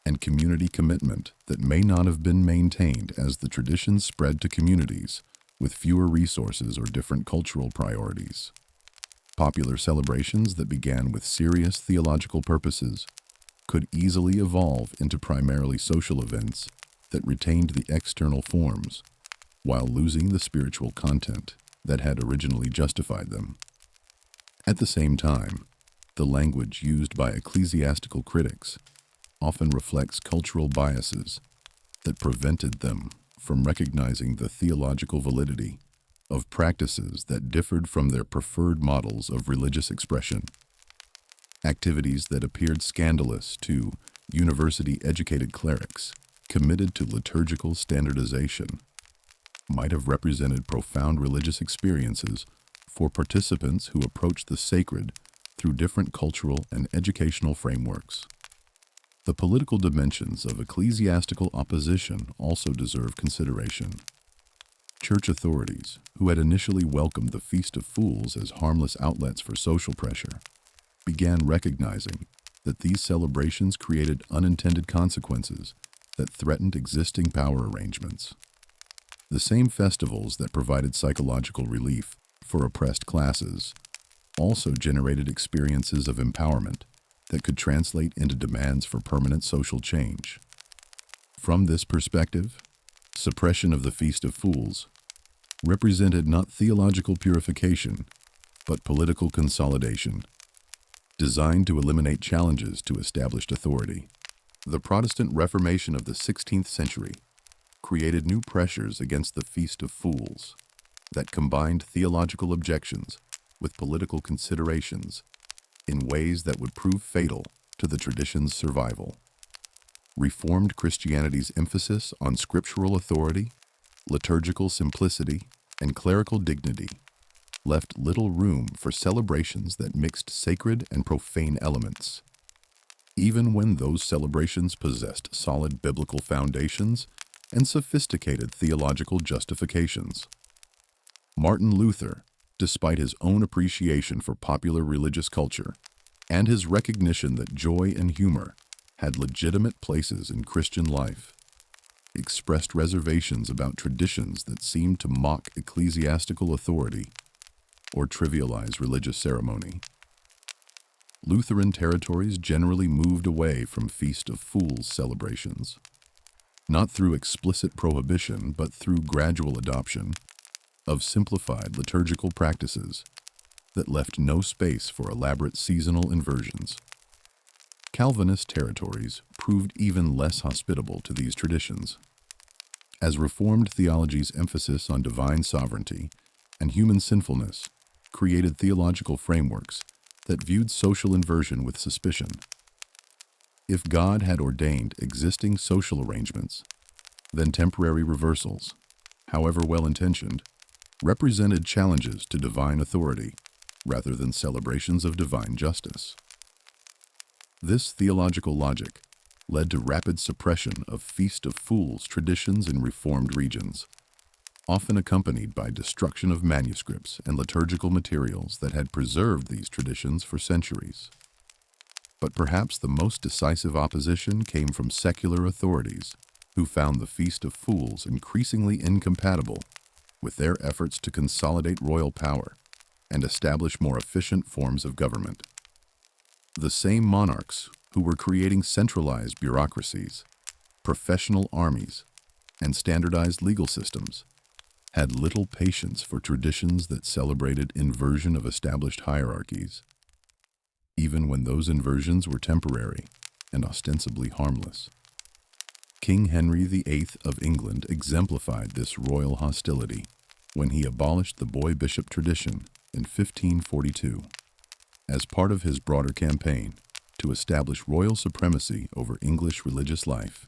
and community commitment that may not have been maintained as the traditions spread to communities with fewer resources or different cultural priorities. Popular celebrations that began with serious theological purposes could easily evolve into primarily social events that retained the external forms while losing the spiritual content that had originally justified them. At the same time, the language used by ecclesiastical critics often reflects cultural biases that prevented them from recognizing the theological validity of practices that differed from their preferred models of religious expression. Activities that appeared scandalous to university-educated clerics committed to liturgical standardization might have represented profound religious experiences for participants who approached the sacred through different cultural and educational frameworks. The political dimensions of ecclesiastical opposition also deserve consideration. Church authorities, who had initially welcomed the Feast of Fools as harmless outlets for social pressure, began recognizing that these celebrations created unintended consequences that threatened existing power arrangements. The same festivals that provided psychological relief for oppressed classes also generated experiences of empowerment that could translate into demands for permanent social change. From this perspective, suppression of the Feast of Fools represented not theological purification, but political consolidation, designed to eliminate challenges to established authority. The Protestant Reformation of the 16th century created new pressures against the Feast of Fools that combined theological objections with political considerations in ways that would prove fatal to the tradition's survival. Reformed Christianity's emphasis on scriptural authority, liturgical simplicity, and clerical dignity left little room for celebrations that mixed sacred and profane elements. Even when those celebrations possessed solid biblical foundations and sophisticated theological justifications. Martin Luther, despite his own appreciation for popular religious culture and his recognition that joy and humor had legitimate places in Christian life, expressed reservations about traditions that seemed to mock ecclesiastical authority or trivialize religious ceremony. Lutheran territories generally moved away from Feast of Fools celebrations, not through explicit prohibition but through gradual adoption of simplified liturgical practices that left no space for elaborate seasonal inversions. Calvinist territories proved even less hospitable to these traditions, as Reformed theology's emphasis on divine sovereignty and human sinfulness created theological frameworks that viewed social inversion with suspicion. If God had ordained existing social arrangements, then temporary reversals, however well-intentioned, represented challenges to divine authority rather than celebrations of divine justice. This theological logic led to rapid suppression of Feast of Fools traditions in Reformed regions, often accompanied by destruction of manuscripts and liturgical materials that had preserved these traditions for centuries. But perhaps the most decisive opposition came from secular authorities who found the Feast of Fools increasingly incompatible with their efforts to consolidate royal power and establish more efficient forms of government. The same monarchs who were creating centralized bureaucracies, professional armies, and standardized legal systems had little patience for traditions that celebrated inversion of established hierarchies, even when those inversions were temporary and ostensibly harmless. King Henry VIII of England exemplified this royal hostility when he abolished the boy bishop tradition in 1542 as part of his broader campaign to establish royal supremacy over English religious life.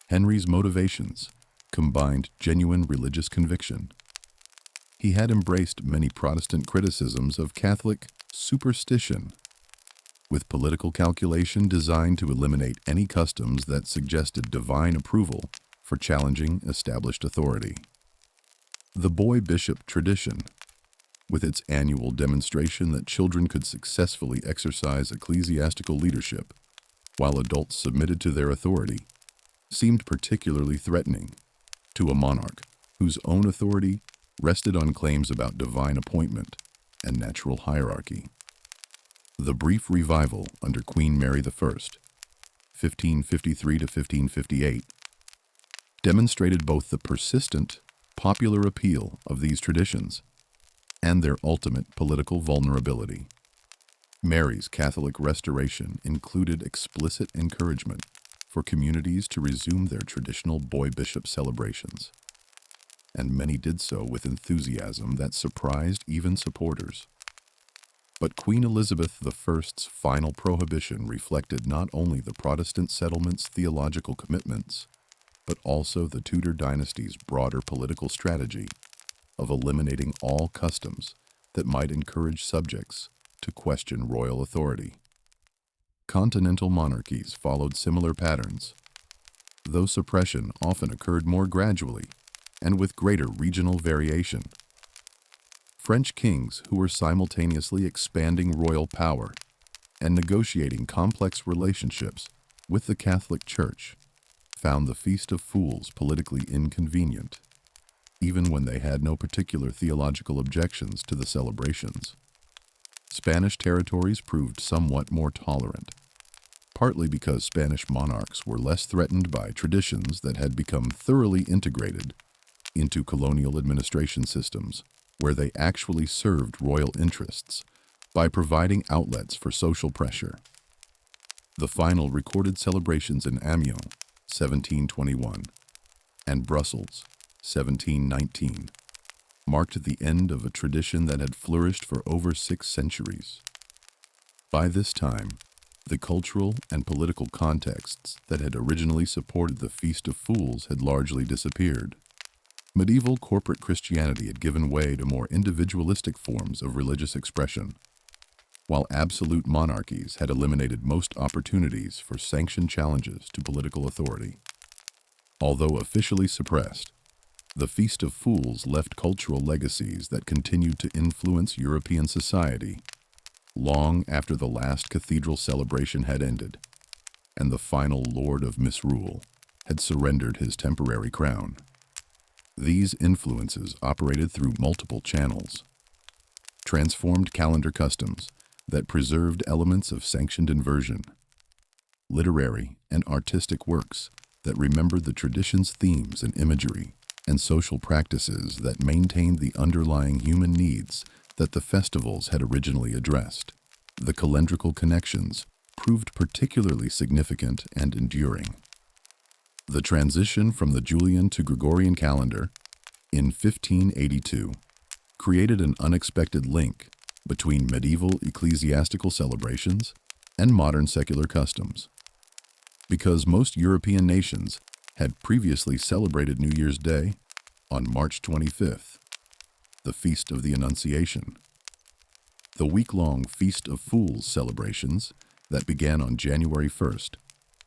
Henry's motivations combined genuine religious conviction. He had embraced many Protestant criticisms of Catholic superstition, with political calculation designed to eliminate any customs that suggested divine approval for challenging established authority. The boy bishop tradition, with its annual demonstration that children could successfully exercise ecclesiastical leadership while adults submitted to their authority, seemed particularly threatening to a monarch whose own authority rested on claims about divine appointment and natural hierarchy. The brief revival under Queen Mary I, 1553 to 1558, demonstrated both the persistent popular appeal of these traditions and their ultimate political vulnerability. Mary's Catholic restoration included explicit encouragement for communities to resume their traditional boy bishop celebrations, and many did so with enthusiasm that surprised even supporters. But Queen Elizabeth I's final prohibition reflected not only the Protestant settlement's theological commitments, but also the Tudor dynasty's broader political strategy of eliminating all customs that might encourage subjects to question royal authority. Continental monarchies followed similar patterns, though suppression often occurred more gradually and with greater regional variation. French kings who were simultaneously expanding royal power and negotiating complex relationships with the Catholic Church found the Feast of Fools politically inconvenient, even when they had no particular theological objections to the celebrations. Spanish territories proved somewhat more tolerant, partly because Spanish monarchs were less threatened by traditions that had become thoroughly integrated into colonial administration systems, where they actually served royal interests by providing outlets for social pressure. The final recorded celebrations in Amiens, 1721, and Brussels, 1719, marked the end of a tradition that had flourished for over 6 centuries. By this time, the cultural and political contexts that had originally supported the Feast of Fools had largely disappeared. Medieval corporate Christianity had given way to more individualistic forms of religious expression, while absolute monarchies had eliminated most opportunities for sanctioned challenges to political authority. Although officially suppressed, the Feast of Fools left cultural legacies that continued to influence European society long after the last cathedral celebration had ended and the final Lord of Misrule had surrendered his temporary crown. These influences operated through multiple channels: transformed calendar customs that preserved elements of sanctioned inversion, literary and artistic works that remembered the tradition's themes and imagery, and social practices that maintained the underlying human needs that the festivals had originally addressed. The calendrical connections proved particularly significant and enduring. The transition from the Julian to Gregorian calendar in 1582 created an unexpected link between medieval ecclesiastical celebrations and modern secular customs. Because most European nations had previously celebrated New Year's Day on March 25th, the Feast of the Annunciation. The week-long Feast of Fools celebrations that began on January 1st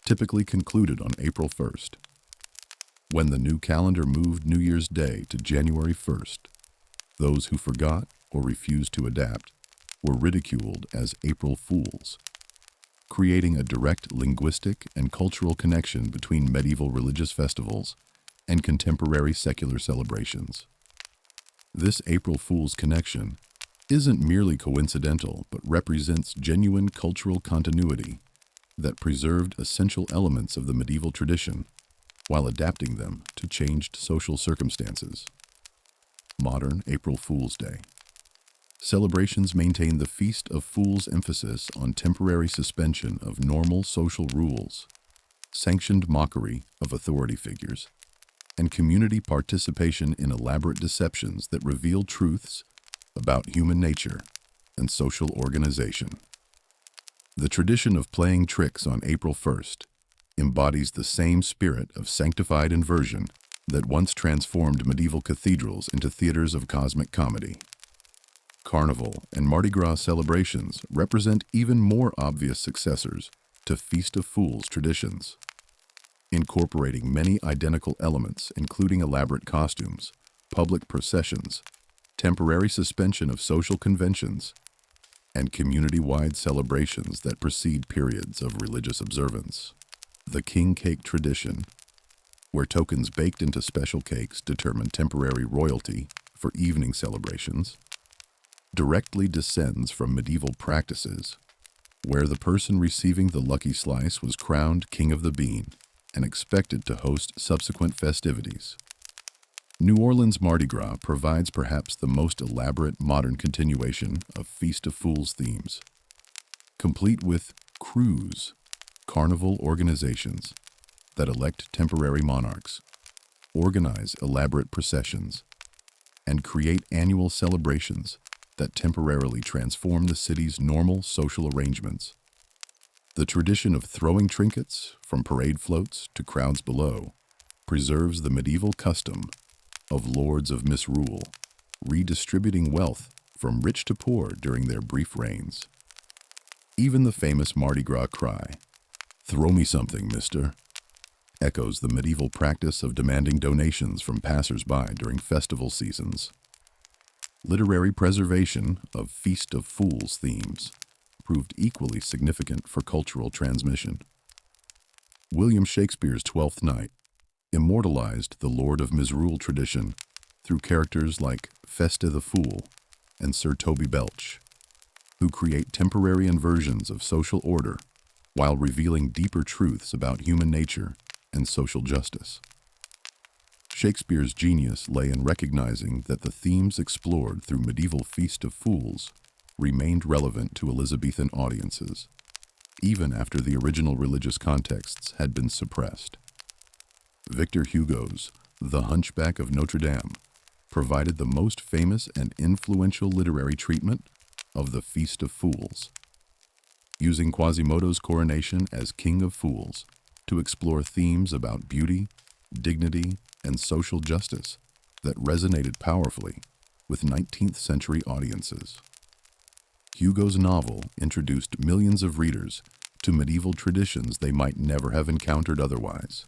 typically concluded on April 1st. When the new calendar moved New Year's Day to January 1st, those who forgot or refused to adapt were ridiculed as April Fools, creating a direct linguistic and cultural connection between medieval religious festivals and contemporary secular celebrations. This April Fool's connection isn't merely coincidental, but represents genuine cultural continuity that preserved essential elements of the medieval tradition while adapting them to changed social circumstances. Modern April Fool's Day. Celebrations maintain the Feast of Fools' emphasis on temporary suspension of normal social rules, sanctioned mockery of authority figures, and community participation in elaborate deceptions that reveal truths about human nature and social organization. The tradition of playing tricks on April 1st embodies the same spirit of sanctified inversion that once transformed medieval cathedrals into theaters of cosmic comedy. Carnival and Mardi Gras celebrations represent even more obvious successors to Feast of Fools traditions, incorporating many identical elements including elaborate costumes, public processions, temporary suspension of social conventions, and community-wide celebrations that precede periods of religious observance. The king cake tradition, where tokens baked into special cakes determine temporary royalty for evening celebrations, directly descends from medieval practices, where the person receiving the lucky slice was crowned king of the bean and expected to host subsequent festivities. New Orleans Mardi Gras provides perhaps the most elaborate modern continuation of Feast of Fools themes, complete with crews, carnival organizations that elect temporary monarchs, organize elaborate processions, and create annual celebrations that temporarily transform the city's normal social arrangements. The tradition of throwing trinkets from parade floats to crowds below preserves the medieval custom of lords of misrule, redistributing wealth from rich to poor during their brief reigns. Even the famous Mardi Gras cry, "Throw me something, mister," echoes the medieval practice of demanding donations from passers-by during festival seasons. Literary preservation of Feast of Fools themes proved equally significant for cultural transmission. William Shakespeare's Twelfth Night immortalized the Lord of Misrule tradition through characters like Festa the Fool and Sir Toby Belch, who create temporary inversions of social order while revealing deeper truths about human nature and social justice. Shakespeare's genius lay in recognizing that the themes explored through medieval Feast of Fools remained relevant to Elizabethan audiences, even after the original religious contexts had been suppressed. Victor Hugo's The Hunchback of Notre Dame provided the most famous and influential literary treatment of the Feast of Fools, using Quasimodo's coronation as King of Fools to explore themes about beauty, dignity, and social justice that resonated powerfully with 19th century audiences. Hugo's novel introduced millions of readers to medieval traditions they might never have encountered otherwise,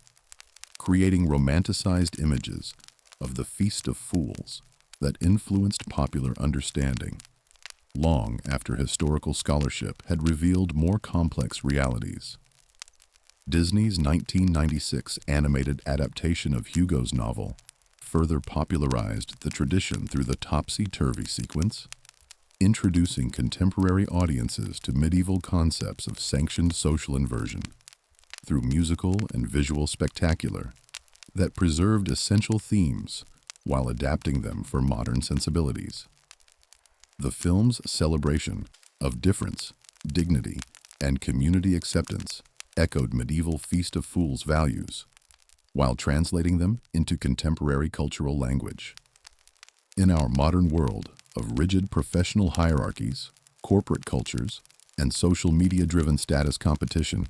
creating romanticized images of the Feast of Fools that influenced popular understanding long after historical scholarship had revealed more complex realities. Disney's 1996 animated adaptation of Hugo's novel further popularized the tradition through the topsy-turvy sequence, introducing contemporary audiences to medieval concepts of sanctioned social inversion through musical and visual spectacular that preserved essential themes while adapting them for modern sensibilities. The film's celebration of difference, dignity, and community acceptance echoed medieval Feast of Fools values, while translating them into contemporary cultural language. In our modern world of rigid professional hierarchies, corporate cultures, and social media-driven status competition,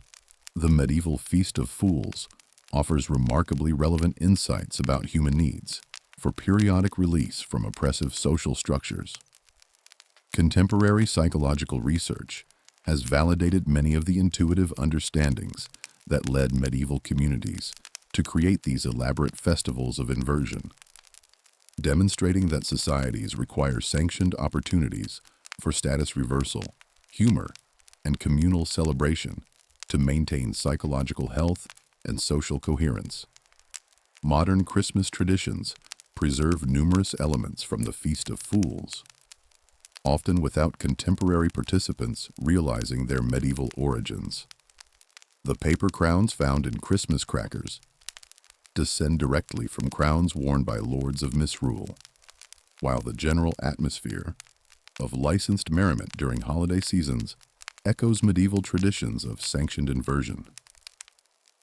the medieval Feast of Fools offers remarkably relevant insights about human needs for periodic release from oppressive social structures. Contemporary psychological research has validated many of the intuitive understandings that led medieval communities to create these elaborate festivals of inversion, demonstrating that societies require sanctioned opportunities for status reversal, humor, and communal celebration to maintain psychological health and social coherence. Modern Christmas traditions preserve numerous elements from the Feast of Fools, often without contemporary participants realizing their medieval origins. The paper crowns found in Christmas crackers descend directly from crowns worn by lords of misrule, while the general atmosphere of licensed merriment during holiday seasons echoes medieval traditions of sanctioned inversion.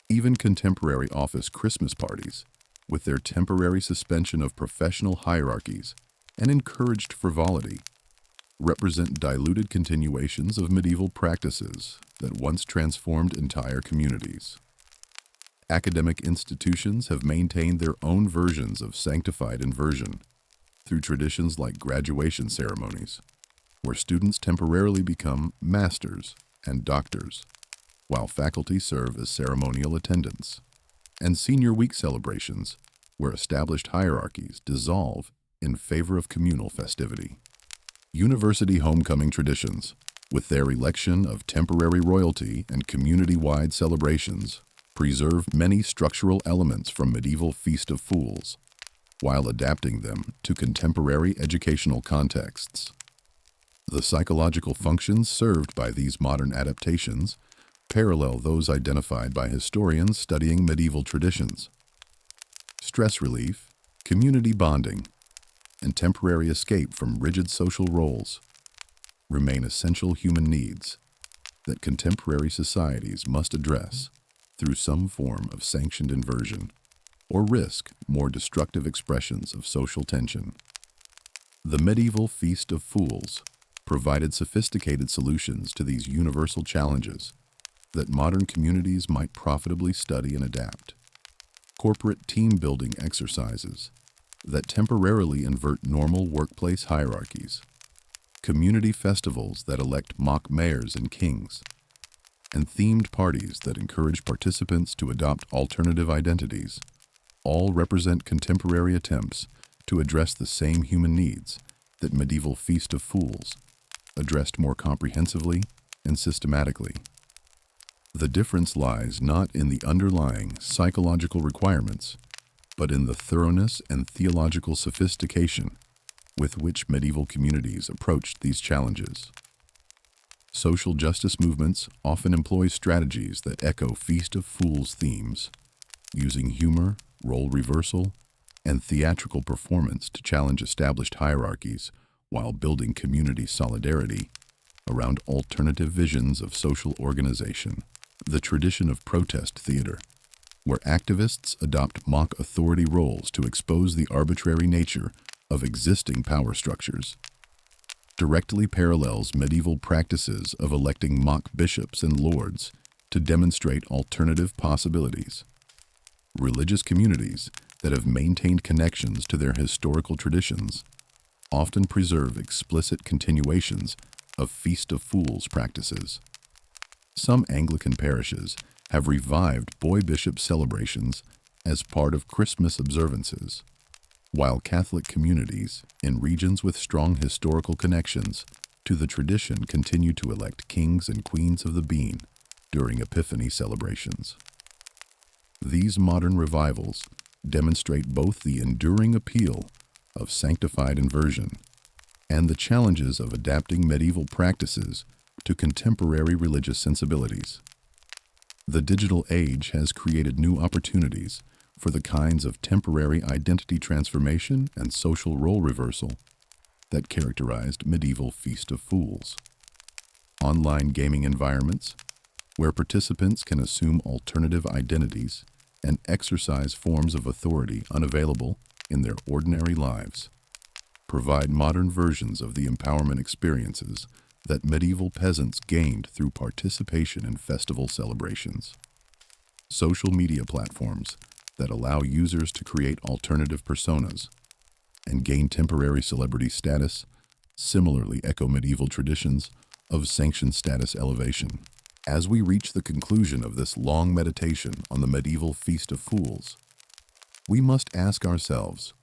Even contemporary office Christmas parties, with their temporary suspension of professional hierarchies and encouraged frivolity, represent diluted continuations of medieval practices that once transformed entire communities. Academic institutions have maintained their own versions of sanctified inversion through traditions like graduation ceremonies, where students temporarily become masters and doctors, while faculty serve as ceremonial attendants, and senior week celebrations, where established hierarchies dissolve in favor of communal festivity. University homecoming traditions, with their election of temporary royalty and community-wide celebrations, preserve many structural elements from medieval Feast of Fools, while adapting them to contemporary educational contexts. The psychological functions served by these modern adaptations parallel those identified by historians studying medieval traditions. Stress relief, community bonding, and temporary escape from rigid social roles remain essential human needs that contemporary societies must address through some form of sanctioned inversion or risk more destructive expressions of social tension. The medieval Feast of Fools provided sophisticated solutions to these universal challenges that modern communities might profitably study and adapt. Corporate team-building exercises that temporarily invert normal workplace hierarchies, community festivals that elect mock mayors and kings, and themed parties that encourage participants to adopt alternative identities all represent contemporary attempts to address the same human needs that medieval Feast of Fools addressed more comprehensively and systematically. The difference lies not in the underlying psychological requirements, but in the thoroughness and theological sophistication with which medieval communities approached these challenges. Social justice movements often employ strategies that echo Feast of Fools themes, using humor, role reversal, and theatrical performance to challenge established hierarchies while building community solidarity around alternative visions of social organization. The tradition of protest theater, where activists adopt mock authority roles to expose the arbitrary nature of existing power structures, directly parallels medieval practices of electing mock bishops and lords to demonstrate alternative possibilities. Religious communities that have maintained connections to their historical traditions often preserve explicit continuations of Feast of Fools practices. Some Anglican parishes have revived boy bishop celebrations as part of Christmas observances, while Catholic communities in regions with strong historical connections to the tradition continue to elect kings and queens of the bean during Epiphany celebrations. These modern revivals demonstrate both the enduring appeal of sanctified inversion and the challenges of adapting medieval practices to contemporary religious sensibilities. The digital age has created new opportunities for the kinds of temporary identity transformation and social role reversal that characterized medieval Feast of Fools. Online gaming environments, where participants can assume alternative identities and exercise forms of authority unavailable in their ordinary lives, provide modern versions of the empowerment experiences that medieval peasants gained through participation in festival celebrations. Social media platforms that allow users to create alternative personas and gain temporary celebrity status similarly echo medieval traditions of sanctioned status elevation. As we reach the conclusion of this long meditation on the medieval Feast of Fools, we must ask ourselves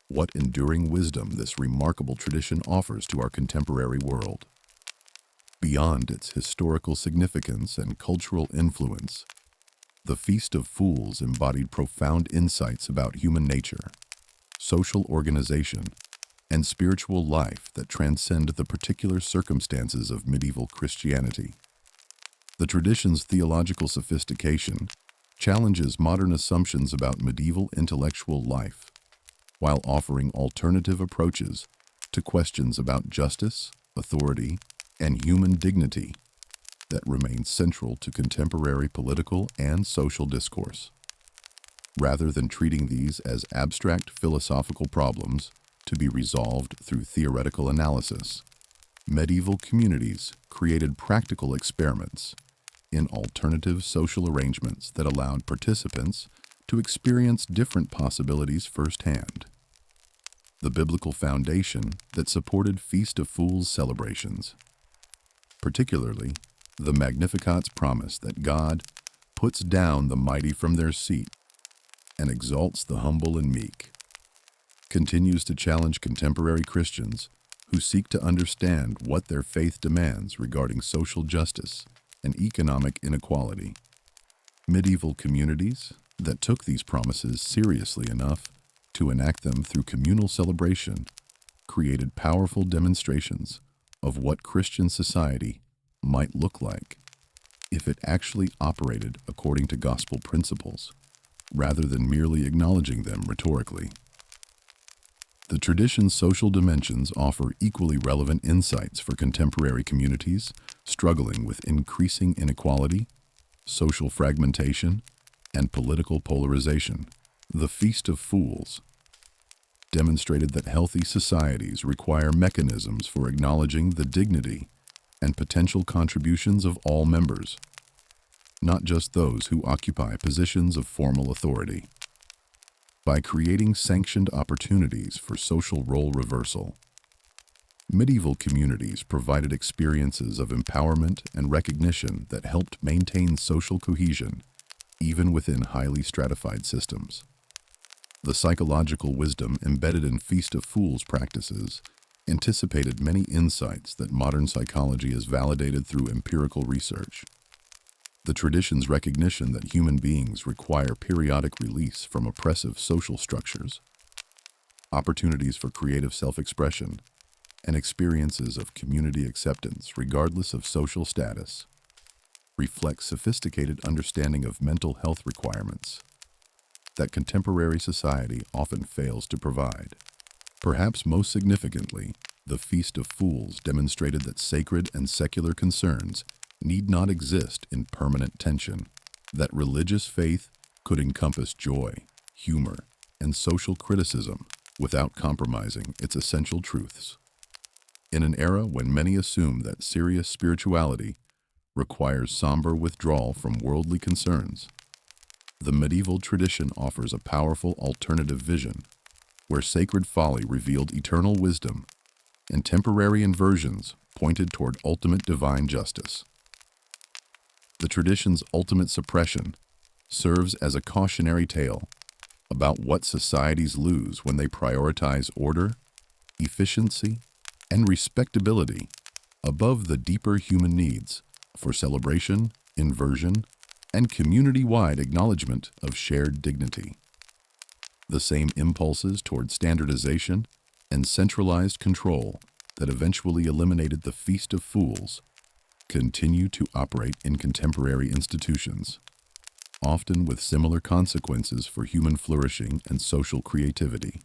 what enduring wisdom this remarkable tradition offers to our contemporary world. Beyond its historical significance and cultural influence, the Feast of Fools embodied profound insights about human nature, social organization, and spiritual life that transcend the particular circumstances of medieval Christianity. The tradition's theological sophistication challenges modern assumptions about medieval intellectual life, while offering alternative approaches to questions about justice, authority, and human dignity that remain central to contemporary political and social discourse. Rather than treating these as abstract philosophical problems to be resolved through theoretical analysis, medieval communities created practical experiments in alternative social arrangements that allowed participants to experience different possibilities firsthand. The biblical foundation that supported Feast of Fools celebrations, particularly the Magnificat's promise that God puts down the mighty from their seat and exalts the humble and meek, continues to challenge contemporary Christians who seek to understand what their faith demands regarding social justice and economic inequality. Medieval communities that took these promises seriously enough to enact them through communal celebration created powerful demonstrations of what Christian society might look like if it actually operated according to gospel principles, rather than merely acknowledging them rhetorically. The tradition's social dimensions offer equally relevant insights for contemporary communities struggling with increasing inequality, social fragmentation, and political polarization. The Feast of Fools demonstrated that healthy societies require mechanisms for acknowledging the dignity and potential contributions of all members, not just those who occupy positions of formal authority. By creating sanctioned opportunities for social role reversal, medieval communities provided experiences of empowerment and recognition that helped maintain social cohesion even within highly stratified systems. The psychological wisdom embedded in Feast of Fools practices anticipated many insights that modern psychology has validated through empirical research. The tradition's recognition that human beings require periodic release from oppressive social structures, opportunities for creative self-expression, and experiences of community acceptance regardless of social status, reflects sophisticated understanding of mental health requirements that contemporary society often fails to provide. Perhaps most significantly, the Feast of Fools demonstrated that sacred and secular concerns need not exist in permanent tension, that religious faith could encompass joy, humor, and social criticism without compromising its essential truths. In an era when many assume that serious spirituality requires somber withdrawal from worldly concerns, the medieval tradition offers a powerful alternative vision where sacred folly revealed eternal wisdom and temporary inversions pointed toward ultimate divine justice. The tradition's ultimate suppression serves as a cautionary tale about what societies lose when they prioritize order, efficiency, and respectability above the deeper human needs for celebration, inversion, and community-wide acknowledgement of shared dignity. The same impulses toward standardization and centralized control that eventually eliminated the Feast of Fools continue to operate in contemporary institutions, often with similar consequences for human flourishing and social creativity.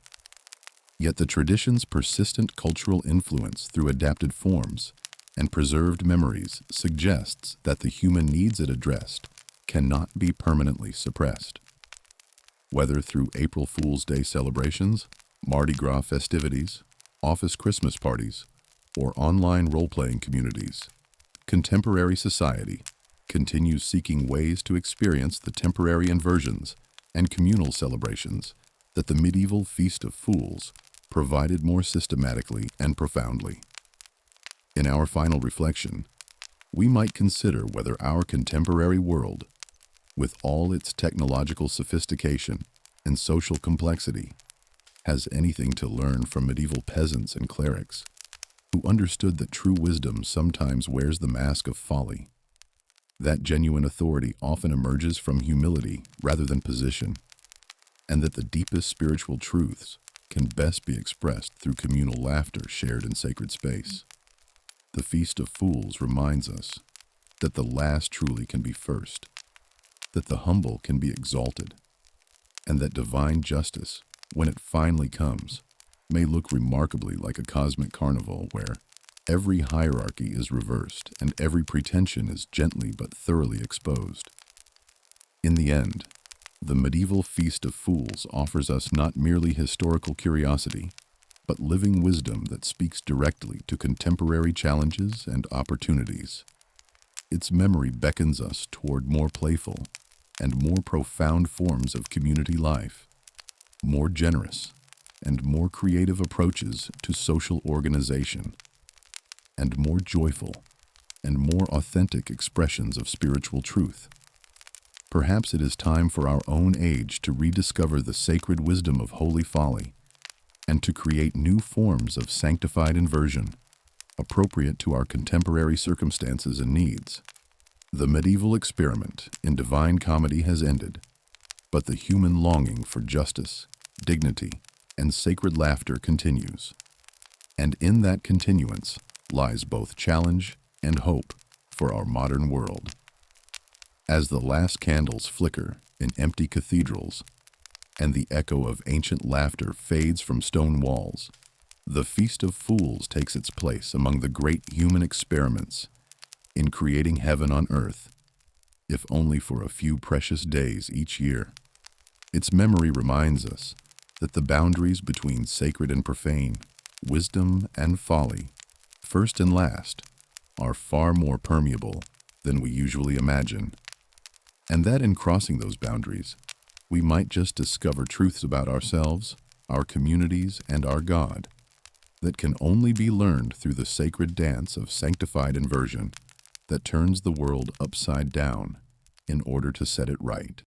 Yet the tradition's persistent cultural influence through adapted forms and preserved memories suggests that the human needs it addressed cannot be permanently suppressed. Whether through April Fool's Day celebrations, Mardi Gras festivities, office Christmas parties, or online role-playing communities, contemporary society continues seeking ways to experience the temporary inversions and communal celebrations that the medieval Feast of Fools provided more systematically and profoundly. In our final reflection, we might consider whether our contemporary world, with all its technological sophistication and social complexity, has anything to learn from medieval peasants and clerics who understood that true wisdom sometimes wears the mask of folly, that genuine authority often emerges from humility rather than position, and that the deepest spiritual truths can best be expressed through communal laughter shared in sacred space. The Feast of Fools reminds us that the last truly can be first, that the humble can be exalted, and that divine justice, when it finally comes, may look remarkably like a cosmic carnival where every hierarchy is reversed and every pretension is gently but thoroughly exposed. In the end, the medieval Feast of Fools offers us not merely historical curiosity, but living wisdom that speaks directly to contemporary challenges and opportunities. Its memory beckons us toward more playful and more profound forms of community life, more generous and more creative approaches to social organization, and more joyful and more authentic expressions of spiritual truth. Perhaps it is time for our own age to rediscover the sacred wisdom of holy folly and to create new forms of sanctified inversion, appropriate to our contemporary circumstances and needs. The medieval experiment in divine comedy has ended, but the human longing for justice, dignity, and sacred laughter continues. And in that continuance lies both challenge and hope for our modern world. As the last candles flicker in empty cathedrals and the echo of ancient laughter fades from stone walls, the Feast of Fools takes its place among the great human experiments in creating heaven on earth, if only for a few precious days each year. Its memory reminds us that the boundaries between sacred and profane, wisdom and folly, first and last, are far more permeable than we usually imagine, and that in crossing those boundaries, we might just discover truths about ourselves, our communities, and our God that can only be learned through the sacred dance of sanctified inversion that turns the world upside down in order to set it right.